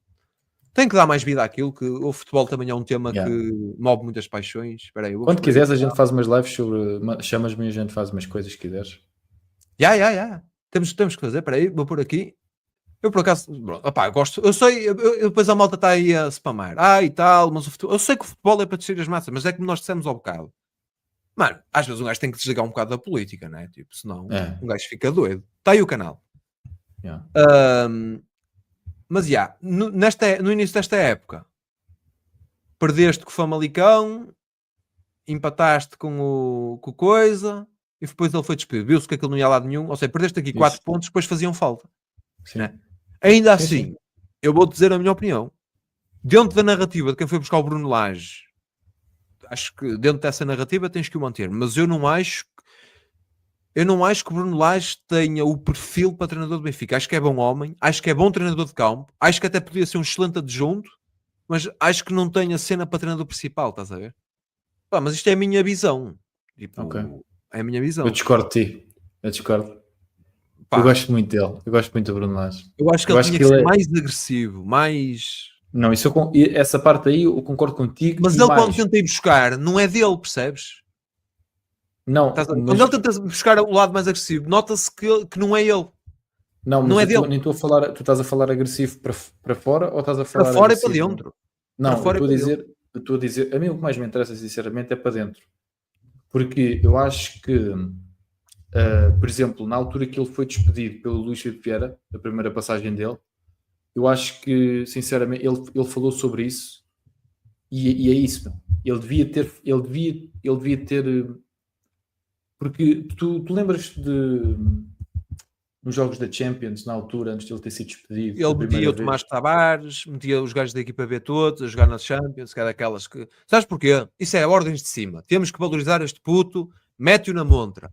A: Tem que dar mais vida àquilo, que o futebol também é um tema que move muitas paixões. Espera aí,
B: quando quiseres, a gente faz umas lives sobre... Chamas-me e a gente faz umas coisas que quiseres.
A: Temos que fazer. Espera aí, vou por aqui. Eu, por acaso... gosto... Eu sei... depois a malta está aí a spamar. E tal, mas o futebol... Eu sei que o futebol é para descer as massas, mas é como nós dissemos ao bocado. Mano, às vezes um gajo tem que desligar um bocado da política, não é? Tipo, senão um gajo fica doido. Está aí o canal. Mas no início desta época perdeste com o Famalicão, empataste com o coisa e depois ele foi despedido. Viu-se que aquilo não ia a lado nenhum, ou seja, perdeste aqui 4 pontos, depois faziam falta. Né? Ainda assim, eu vou dizer a minha opinião. Dentro da narrativa de quem foi buscar o Bruno Lage, acho que dentro dessa narrativa tens que o manter, mas eu não acho que o Bruno Lage tenha o perfil para treinador do Benfica. Acho que é bom homem, acho que é bom treinador de campo, acho que até podia ser um excelente adjunto, mas acho que não tem a cena para treinador principal, estás a ver? Mas isto é a minha visão. Tipo, é a minha visão.
B: Eu discordo de ti. Eu discordo.
A: Pá,
B: Eu gosto muito dele. Eu gosto muito do Bruno Lage.
A: eu acho que
B: Eu
A: ele
B: acho
A: tinha
B: que
A: que
B: ele
A: ser
B: é...
A: mais agressivo, mais...
B: Não, essa parte aí eu concordo contigo
A: Mas
B: e
A: ele quando
B: mais.
A: tenta ir buscar, não é dele, percebes?
B: Não,
A: Quando
B: mas
A: ele tenta buscar o lado mais agressivo, nota-se que não é ele.
B: não,
A: Não
B: mas
A: é
B: eu
A: dele.
B: nem estou a falar, tu estás a falar agressivo para fora ou estás a
A: Para
B: falar
A: fora e para
B: agressivo?
A: dentro. Para
B: Não,
A: fora e para dentro.
B: eu estou a dizer, a mim o que mais me interessa sinceramente é para dentro. Porque eu acho que, por exemplo, na altura que ele foi despedido pelo Luís Filipe Vieira, a primeira passagem dele, eu acho que, sinceramente, ele falou sobre isso e é isso, meu. Ele devia ter, porque tu lembras de nos jogos da Champions, na altura, antes de ele ter sido despedido
A: Ele
B: da
A: metia
B: primeira
A: o Tomás
B: vez.
A: Tavares, metia os gajos da equipa B todos a jogar na Champions, que é daquelas que... Sabes porquê? Isso é ordens de cima. Temos que valorizar este puto, mete-o na montra.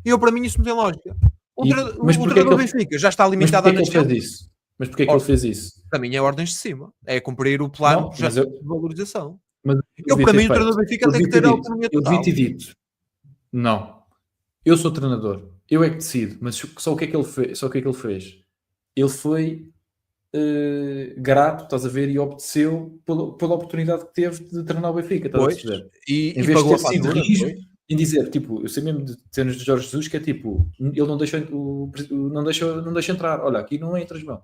A: E eu, para mim, isso não tem lógica.
B: Mas
A: O
B: porquê é que
A: treinador do
B: ele,
A: Benfica já está
B: mas
A: limitado
B: porquê
A: a
B: é que ele fez
A: Champions.
B: isso? Mas porquê é que ele fez isso?
A: Para mim é ordens de cima. É cumprir o plano
B: Não,
A: já de valorização.
B: mas eu
A: Eu,
B: devia
A: para
B: ter
A: mim, o
B: feito.
A: treinador do Benfica
B: Eu
A: tem
B: devia
A: que
B: ter
A: ter
B: dito.
A: autonomia
B: Eu devia
A: total.
B: ter dito. Não. Eu sou treinador. Eu é que decido. Mas só o que é que ele fez? Só o que é que ele fez? Ele foi grato, estás a ver, e obedeceu pela oportunidade que teve de treinar o Benfica, estás a
A: Pois.
B: perceber? Em
A: E
B: vez de
A: pagou
B: ter
A: a
B: sido
A: fatura
B: rijo
A: depois.
B: em dizer, tipo, eu sei mesmo de cenas de Jorge Jesus que é tipo, ele não deixa entrar. Olha, aqui não entras, meu.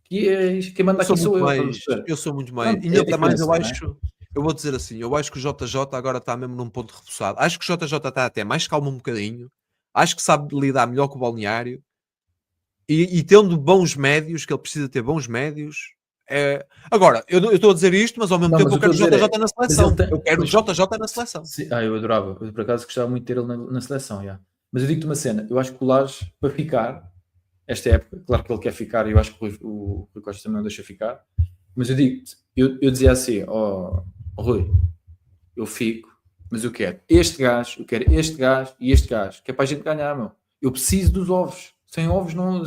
B: Quem manda aqui sou eu, estás a perceber?
A: Eu sou muito mais.
B: Pronto, é
A: Ainda
B: a
A: para mais,
B: diferença,
A: eu
B: não é?
A: acho. Eu vou dizer assim, eu acho que o JJ agora está mesmo num ponto reforçado. Acho que o JJ está até mais calmo um bocadinho. Acho que sabe lidar melhor com o balneário. E tendo bons médios, que ele precisa ter bons médios. Agora, eu estou a dizer isto, mas ao mesmo
B: Não,
A: tempo
B: mas
A: eu
B: eu estou
A: quero
B: a
A: o
B: dizer
A: JJ na
B: mas ele
A: seleção.
B: tem,
A: Eu quero o
B: mas,
A: JJ na seleção.
B: sim, eu adorava, eu por acaso gostava muito de ter ele na seleção, já. Mas eu digo-te uma cena, eu acho que o Lage, para ficar, esta época, claro que ele quer ficar e eu acho que o Rui Costa também não deixa ficar, mas eu digo-te, eu dizia assim, Rui, eu fico, mas eu quero este gajo, eu quero este gajo e este gajo, que é para a gente ganhar, meu. Eu preciso dos ovos, sem ovos não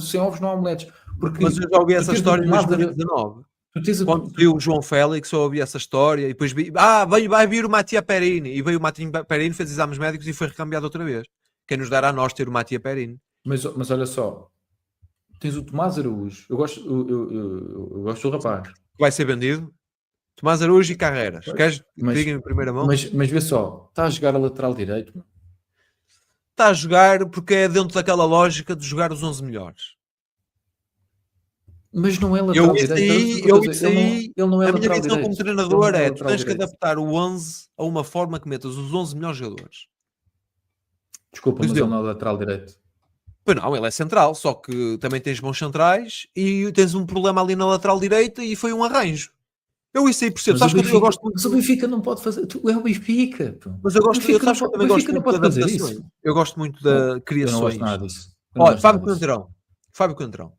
B: há omeletes, porque
A: Mas eu já ouvi
B: tu
A: essa
B: tens o
A: história em
B: Tomás a ver,
A: 2019.
B: tu tens o,
A: Quando viu o João Félix, eu ouvi essa história e depois vi, vai vir o Mattia Perini. E veio o Mattia Perini, fez exames médicos e foi recambiado outra vez. Quem nos dará a nós ter o Mattia Perini.
B: mas olha só, tens o Tomás Araújo, eu gosto do rapaz.
A: Vai ser vendido. Tomás Araújo e Carreras. Queres que
B: Mas,
A: digam em primeira mão?
B: mas vê só, está a jogar a lateral direito, meu.
A: Está a jogar porque é dentro daquela lógica de jogar os 11 melhores.
B: Mas não é
A: Eu
B: lateral
A: isso
B: direito.
A: aí,
B: Ele não é
A: a minha
B: lateral
A: visão como
B: direito. Ele não
A: treinador
B: é
A: é, tu
B: lateral
A: tens que
B: direito.
A: adaptar o 11 a uma forma que metas os 11 melhores jogadores.
B: Desculpa,
A: Por
B: mas ele
A: exemplo,
B: não é lateral direito.
A: pois não, ele é central, só que também tens bons centrais e tens um problema ali na lateral direita e foi um arranjo. Eu isso aí percebo.
B: Mas o
A: Sabes que eu
B: Benfica,
A: gosto muito.
B: mas o Benfica não pode fazer. É o Benfica. Pô.
A: Mas eu
B: O
A: gosto,
B: Benfica não
A: sabes que eu
B: pode, o
A: também gosto
B: Benfica não
A: muito de
B: pode fazer
A: adaptações.
B: isso.
A: Eu gosto muito de
B: Eu não
A: criações.
B: gosto nada disso. Eu não
A: Olha,
B: gosto
A: Fábio
B: nada disso.
A: Coentrão. Fábio Coentrão.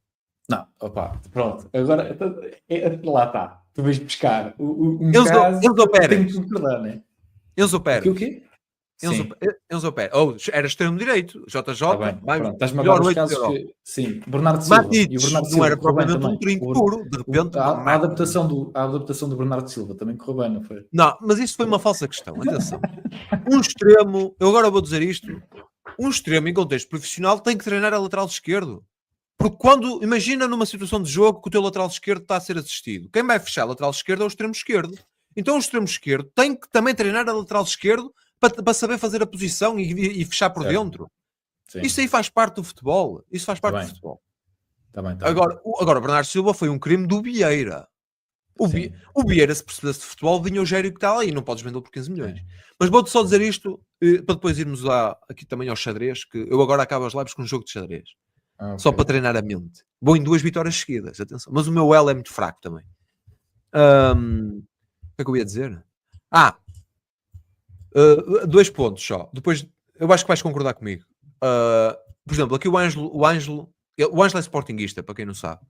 B: Não, opá, pronto. Agora, então, lá está. Tu vais buscar um
A: Enzo
B: caso que eu tenho
A: Pérez.
B: que concordar, né?
A: Enzo
B: O
A: Pérez.
B: quê?
A: Enzo Pérez. Oh, era extremo direito. JJ.
B: Está bem, pronto. Estás-me a dar
A: Melhor
B: os
A: 8 da
B: casos
A: Europa.
B: que... Sim, Bernardo Silva.
A: Matic
B: E o Bernardo
A: não
B: Silva
A: era
B: correu bem
A: propriamente um
B: também.
A: trinco puro. De repente,
B: A adaptação do Bernardo Silva também correu bem, não foi?
A: Não, mas isso foi uma falsa questão. Atenção. Um extremo, eu agora vou dizer isto, um extremo em contexto profissional tem que treinar a lateral esquerdo. Porque quando, imagina numa situação de jogo que o teu lateral esquerdo está a ser assistido. Quem vai fechar a lateral esquerdo é o extremo esquerdo. Então o extremo esquerdo tem que também treinar a lateral esquerdo para saber fazer a posição e fechar por
B: Certo.
A: dentro.
B: Sim.
A: Isso aí faz parte do futebol. Isso faz parte do futebol.
B: Tá bem.
A: Agora, o Bernardo Silva foi um crime do Vieira. O Vieira, se percebesse de futebol, vinha o Gério que está ali. Não podes vendê-lo por 15 milhões. Sim. Mas vou-te só dizer isto para depois irmos lá aqui também ao xadrez, que eu agora acabo as lives com um jogo de xadrez. Okay. Só para treinar a mente. Vou em 2 vitórias seguidas, atenção. Mas o meu L é muito fraco também. O que é que eu ia dizer? 2 pontos só. Depois, eu acho que vais concordar comigo. Por exemplo, aqui o Ângelo é sportinguista, para quem não sabe.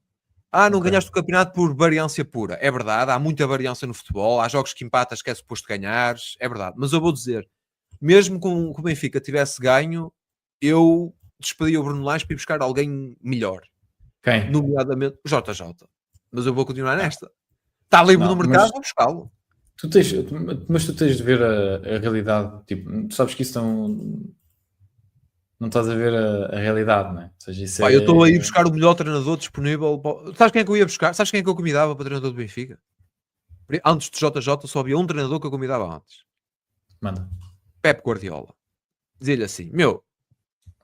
A: Não ganhaste o campeonato por variância pura. É verdade, há muita variância no futebol. Há jogos que empatas que é suposto ganhares. É verdade. Mas eu vou dizer, mesmo que o Benfica tivesse ganho, eu despedi o Bruno Lage para ir buscar alguém melhor.
B: Quem?
A: Nomeadamente o JJ. Mas eu vou continuar nesta. Está livre no mercado, vou buscá-lo.
B: Mas tu tens de ver a realidade. Tipo, tu sabes que isso não... não estás a ver a realidade, não é? Ou seja, isso
A: Pá, eu estou a ir buscar o melhor treinador disponível. Sabes quem é que eu ia buscar? Sabes quem é que eu convidava para treinador do Benfica? Antes de JJ só havia um treinador que eu convidava antes.
B: Manda.
A: Pep Guardiola. Dizia-lhe assim,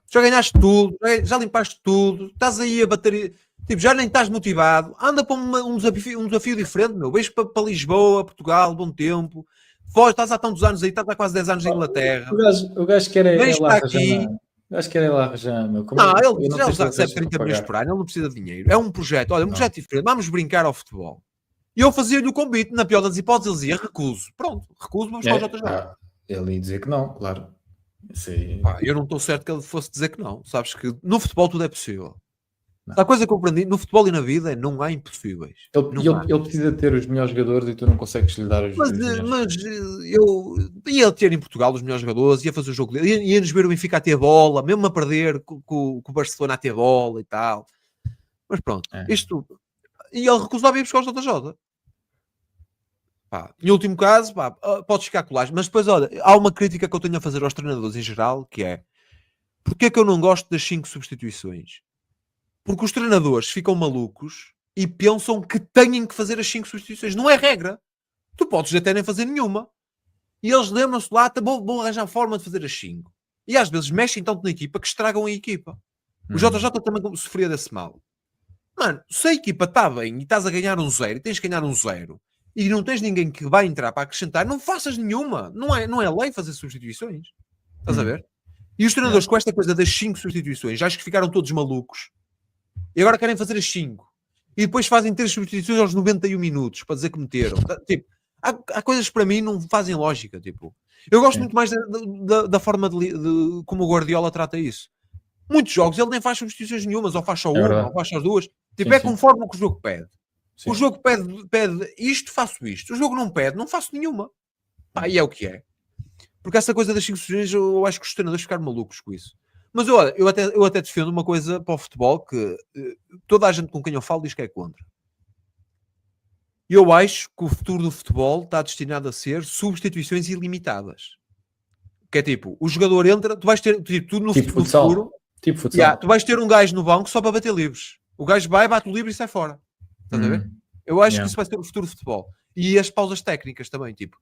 A: já ganhaste tudo, já limpaste tudo, estás aí a bater, tipo, já nem estás motivado, anda para um desafio diferente, Vais para Lisboa, Portugal, bom tempo, foge, estás há tantos anos aí, estás há quase 10 anos em Inglaterra,
B: O gajo quer é
A: vens
B: lá
A: para
B: arranjar,
A: aqui.
B: O gajo quer é lá arranjar, meu.
A: Não,
B: Eu
A: ele
B: não
A: já
B: sei se ele
A: recebe
B: deixa
A: 30 milhões
B: pagar.
A: por ano, ele não precisa de dinheiro, é um projeto, olha, um projeto diferente, vamos brincar ao futebol. E eu fazia-lhe o convite, na pior das hipóteses, ele dizia, recuso, pronto, recuso, vamos para o JJ.
B: Ele ia dizer que não, claro.
A: Eu não estou certo que ele fosse dizer que não. Sabes que no futebol tudo é possível. A coisa que eu aprendi no futebol e na vida é não há impossíveis.
B: Ele precisa ter os melhores jogadores e tu não consegues lhe dar os melhores.
A: Mas eu ia ter em Portugal os melhores jogadores, ia fazer o jogo dele, ia-nos ver o Benfica a ter bola, mesmo a perder com o Barcelona a ter bola e tal. Mas pronto, isto. E ele recusava ir buscar os JJ. Pá, em último caso, pá, podes ficar colagem. Mas depois, olha, há uma crítica que eu tenho a fazer aos treinadores em geral, que é porque é que eu não gosto das 5 substituições? Porque os treinadores ficam malucos e pensam que têm que fazer as 5 substituições. Não é regra. Tu podes até nem fazer nenhuma. E eles lembram-se lá, vão arranjar forma de fazer as 5. E às vezes mexem tanto na equipa que estragam a equipa. O JJ também sofria desse mal. Mano, se a equipa está bem e estás a ganhar um 0 e tens que ganhar um 0 e não tens ninguém que vai entrar para acrescentar, não faças nenhuma. Não é lei fazer substituições. Estás a ver? E os treinadores com esta coisa das 5 substituições, acho que ficaram todos malucos. E agora querem fazer as 5. E depois fazem 3 substituições aos 91 minutos para dizer que meteram. Tipo, há coisas que para mim não fazem lógica. Tipo, eu gosto muito mais da forma de como o Guardiola trata isso. Muitos jogos ele nem faz substituições nenhumas, ou faz só uma, ou faz só duas. Tipo, conforme o que o jogo pede. Sim. O jogo pede isto, faço isto. O jogo não pede, não faço nenhuma. Pá, e é o que é. Porque essa coisa das 5 substituições, eu acho que os treinadores ficaram malucos com isso. Mas eu até defendo uma coisa para o futebol que toda a gente com quem eu falo diz que é contra. Eu acho que o futuro do futebol está destinado a ser substituições ilimitadas. Que é tipo, o jogador entra, tu vais ter, tu no futuro, tu vais ter um gajo no banco só para bater livres. O gajo vai, bate o livre e sai fora. Estás a ver? Eu acho que isso vai ser o futuro do futebol. E as pausas técnicas também, tipo.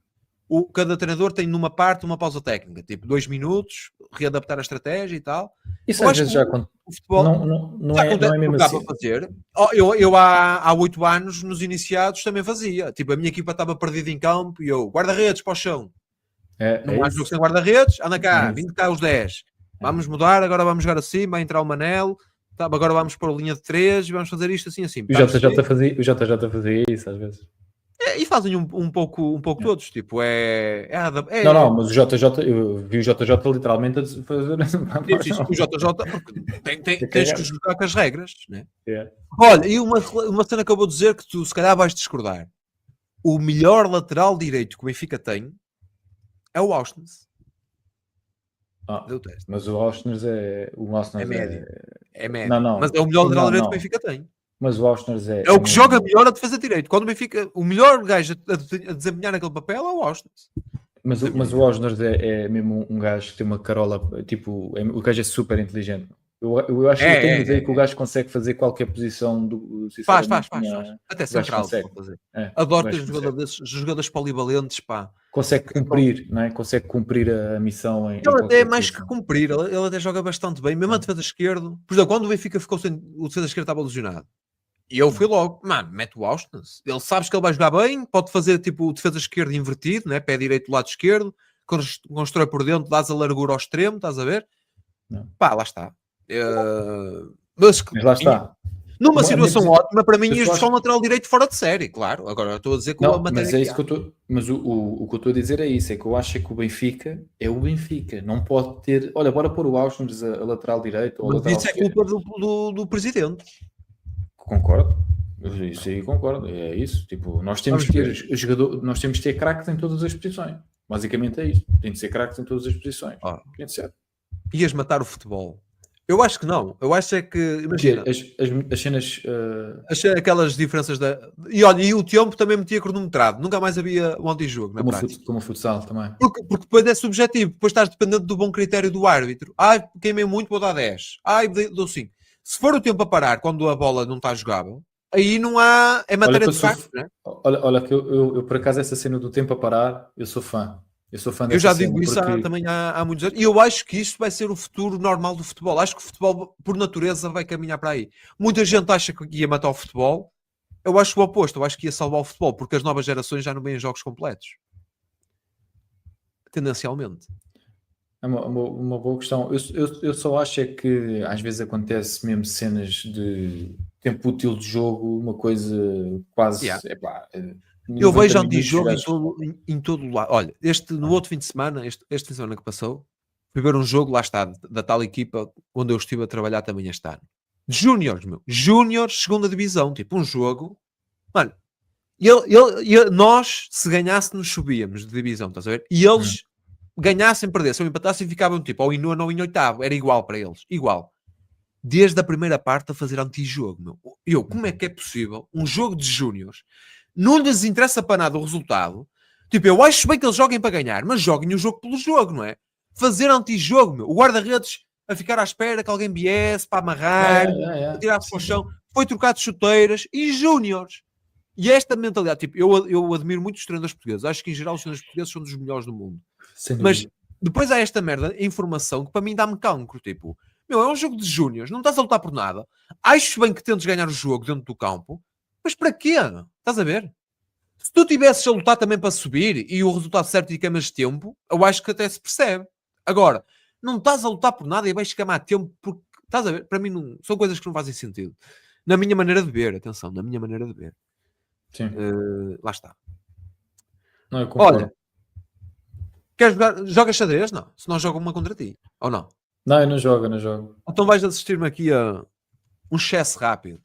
A: Cada treinador tem numa parte uma pausa técnica, tipo 2 minutos, readaptar a estratégia e tal.
B: Isso às vezes já acontece. O futebol não é mesmo assim.
A: Fazer. Eu há 8 anos nos iniciados também fazia. Tipo, a minha equipa estava perdida em campo e eu, guarda-redes para o chão. Não há jogo sem guarda-redes, anda cá, vindo cá os 10. Vamos mudar, agora vamos jogar assim, vai entrar o Manel, agora vamos pôr a linha de 3 e vamos fazer isto assim.
B: O JJ fazia isso às vezes.
A: E fazem um pouco todos, tipo,
B: Não, mas o JJ, eu vi o JJ literalmente a fazer...
A: O JJ, porque tens que jogar com as regras, né? Olha, e uma cena que eu vou dizer que tu se calhar vais discordar. O melhor lateral direito que o Benfica tem é o Austin.
B: Mas o Austin é
A: médio. É médio. Não. Mas é o melhor lateral direito que o Benfica tem.
B: Mas o Austin
A: é o que joga melhor a defesa direito. Quando o Benfica, o melhor gajo a desempenhar aquele papel é o Austin.
B: Mas o Austin é mesmo um gajo que tem uma carola, tipo, o gajo é super inteligente. Eu acho que eu tenho a dizer que o gajo consegue fazer qualquer posição do.
A: Faz. Até central. Adoro ter jogadores polivalentes, pá.
B: Consegue cumprir, não é? Consegue cumprir a missão.
A: Ele até é mais que cumprir, ele até joga bastante bem, mesmo a defesa esquerdo. Por exemplo, quando o Benfica ficou sem o defesa esquerdo estava lesionado. E eu fui logo, mano, mete o Austin. Ele sabe que ele vai jogar bem, pode fazer tipo defesa esquerda invertido, né? Pé direito do lado esquerdo, constrói por dentro, dás a largura ao extremo, estás a ver? Pá, lá está. Mas
B: lá está.
A: Numa situação ótima, para mim, ias buscar um lateral direito fora de série, claro. Agora estou a dizer que
B: mas é isso que eu estou. Mas o que eu estou a dizer é isso: é que eu acho que o Benfica é o Benfica. Não pode ter. Olha, bora pôr o Austin a lateral direito.
A: Mas isso é culpa do presidente.
B: Concordo. Isso aí concordo. É isso. Tipo, nós temos que ter nós temos que ter craques em todas as posições. Basicamente é isso. Tem de ser craques em todas as posições.
A: Ias matar o futebol. Eu acho que não. Eu acho é que, imagina,
B: As cenas.
A: achei aquelas diferenças E olha, e o tempo também metia cronometrado. Nunca mais havia um antijogo na prática.
B: Como o futsal também.
A: Porque depois é subjetivo. Depois estás dependente do bom critério do árbitro. Ai, queimei muito, vou dar 10. Ai, dou 5. Se for o tempo a parar quando a bola não está jogável, aí não há... É matéria de facto, né?
B: Olha que eu, por acaso, essa cena do tempo a parar, eu sou fã. Eu sou fã
A: Eu
B: dessa
A: já
B: cena.
A: digo isso também há muitos anos. E eu acho que isto vai ser o futuro normal do futebol. Acho que o futebol, por natureza, vai caminhar para aí. Muita gente acha que ia matar o futebol. Eu acho o oposto. Eu acho que ia salvar o futebol, porque as novas gerações já não veem jogos completos. Tendencialmente.
B: É uma boa questão. Eu só acho é que às vezes acontece mesmo cenas de tempo útil de jogo, uma coisa quase.
A: Yeah.
B: Epá,
A: Eu
B: 90
A: vejo
B: minutos
A: antijogo
B: jogados.
A: em todo o lado. Olha, no outro fim de semana, este fim de semana que passou, fui ver um jogo, lá está, da tal equipa onde eu estive a trabalhar também este ano. Júniores, meu. Júniores, segunda divisão. Tipo, um jogo. Mano, nós, se ganhássemos, subíamos de divisão, estás a ver? E eles ganhassem, perdessem ou empatassem, ficavam tipo ou em nono ou em oitavo. Era igual para eles. Igual. Desde a primeira parte a fazer antijogo, meu. Como é que é possível um jogo de júniores não lhes interessa para nada o resultado? Tipo, eu acho bem que eles joguem para ganhar, mas joguem o jogo pelo jogo, não é? Fazer antijogo, meu. O guarda-redes a ficar à espera que alguém viesse para amarrar, a tirar-se para o chão. Foi trocado de chuteiras e júniores. E esta mentalidade, tipo, eu admiro muito os treinadores portugueses. Acho que em geral os treinadores portugueses são dos melhores do mundo. Mas depois há esta merda, informação que para mim dá-me cancro. Tipo, meu, é um jogo de júniores, não estás a lutar por nada. Acho bem que tentes ganhar o jogo dentro do campo, mas para quê? Estás a ver? Se tu tivesses a lutar também para subir e o resultado certo e queimas tempo, eu acho que até se percebe. Agora, não estás a lutar por nada e vais queimar tempo porque, estás a ver? Para mim não, são coisas que não fazem sentido. Na minha maneira de ver, atenção, na minha maneira de ver.
B: Sim.
A: Lá está.
B: Não, eu concordo.
A: Olha, queres jogar? Jogas xadrez? Não. Se não joga uma contra ti. Ou não?
B: Não, eu não jogo.
A: Então vais assistir-me aqui a um chess rápido.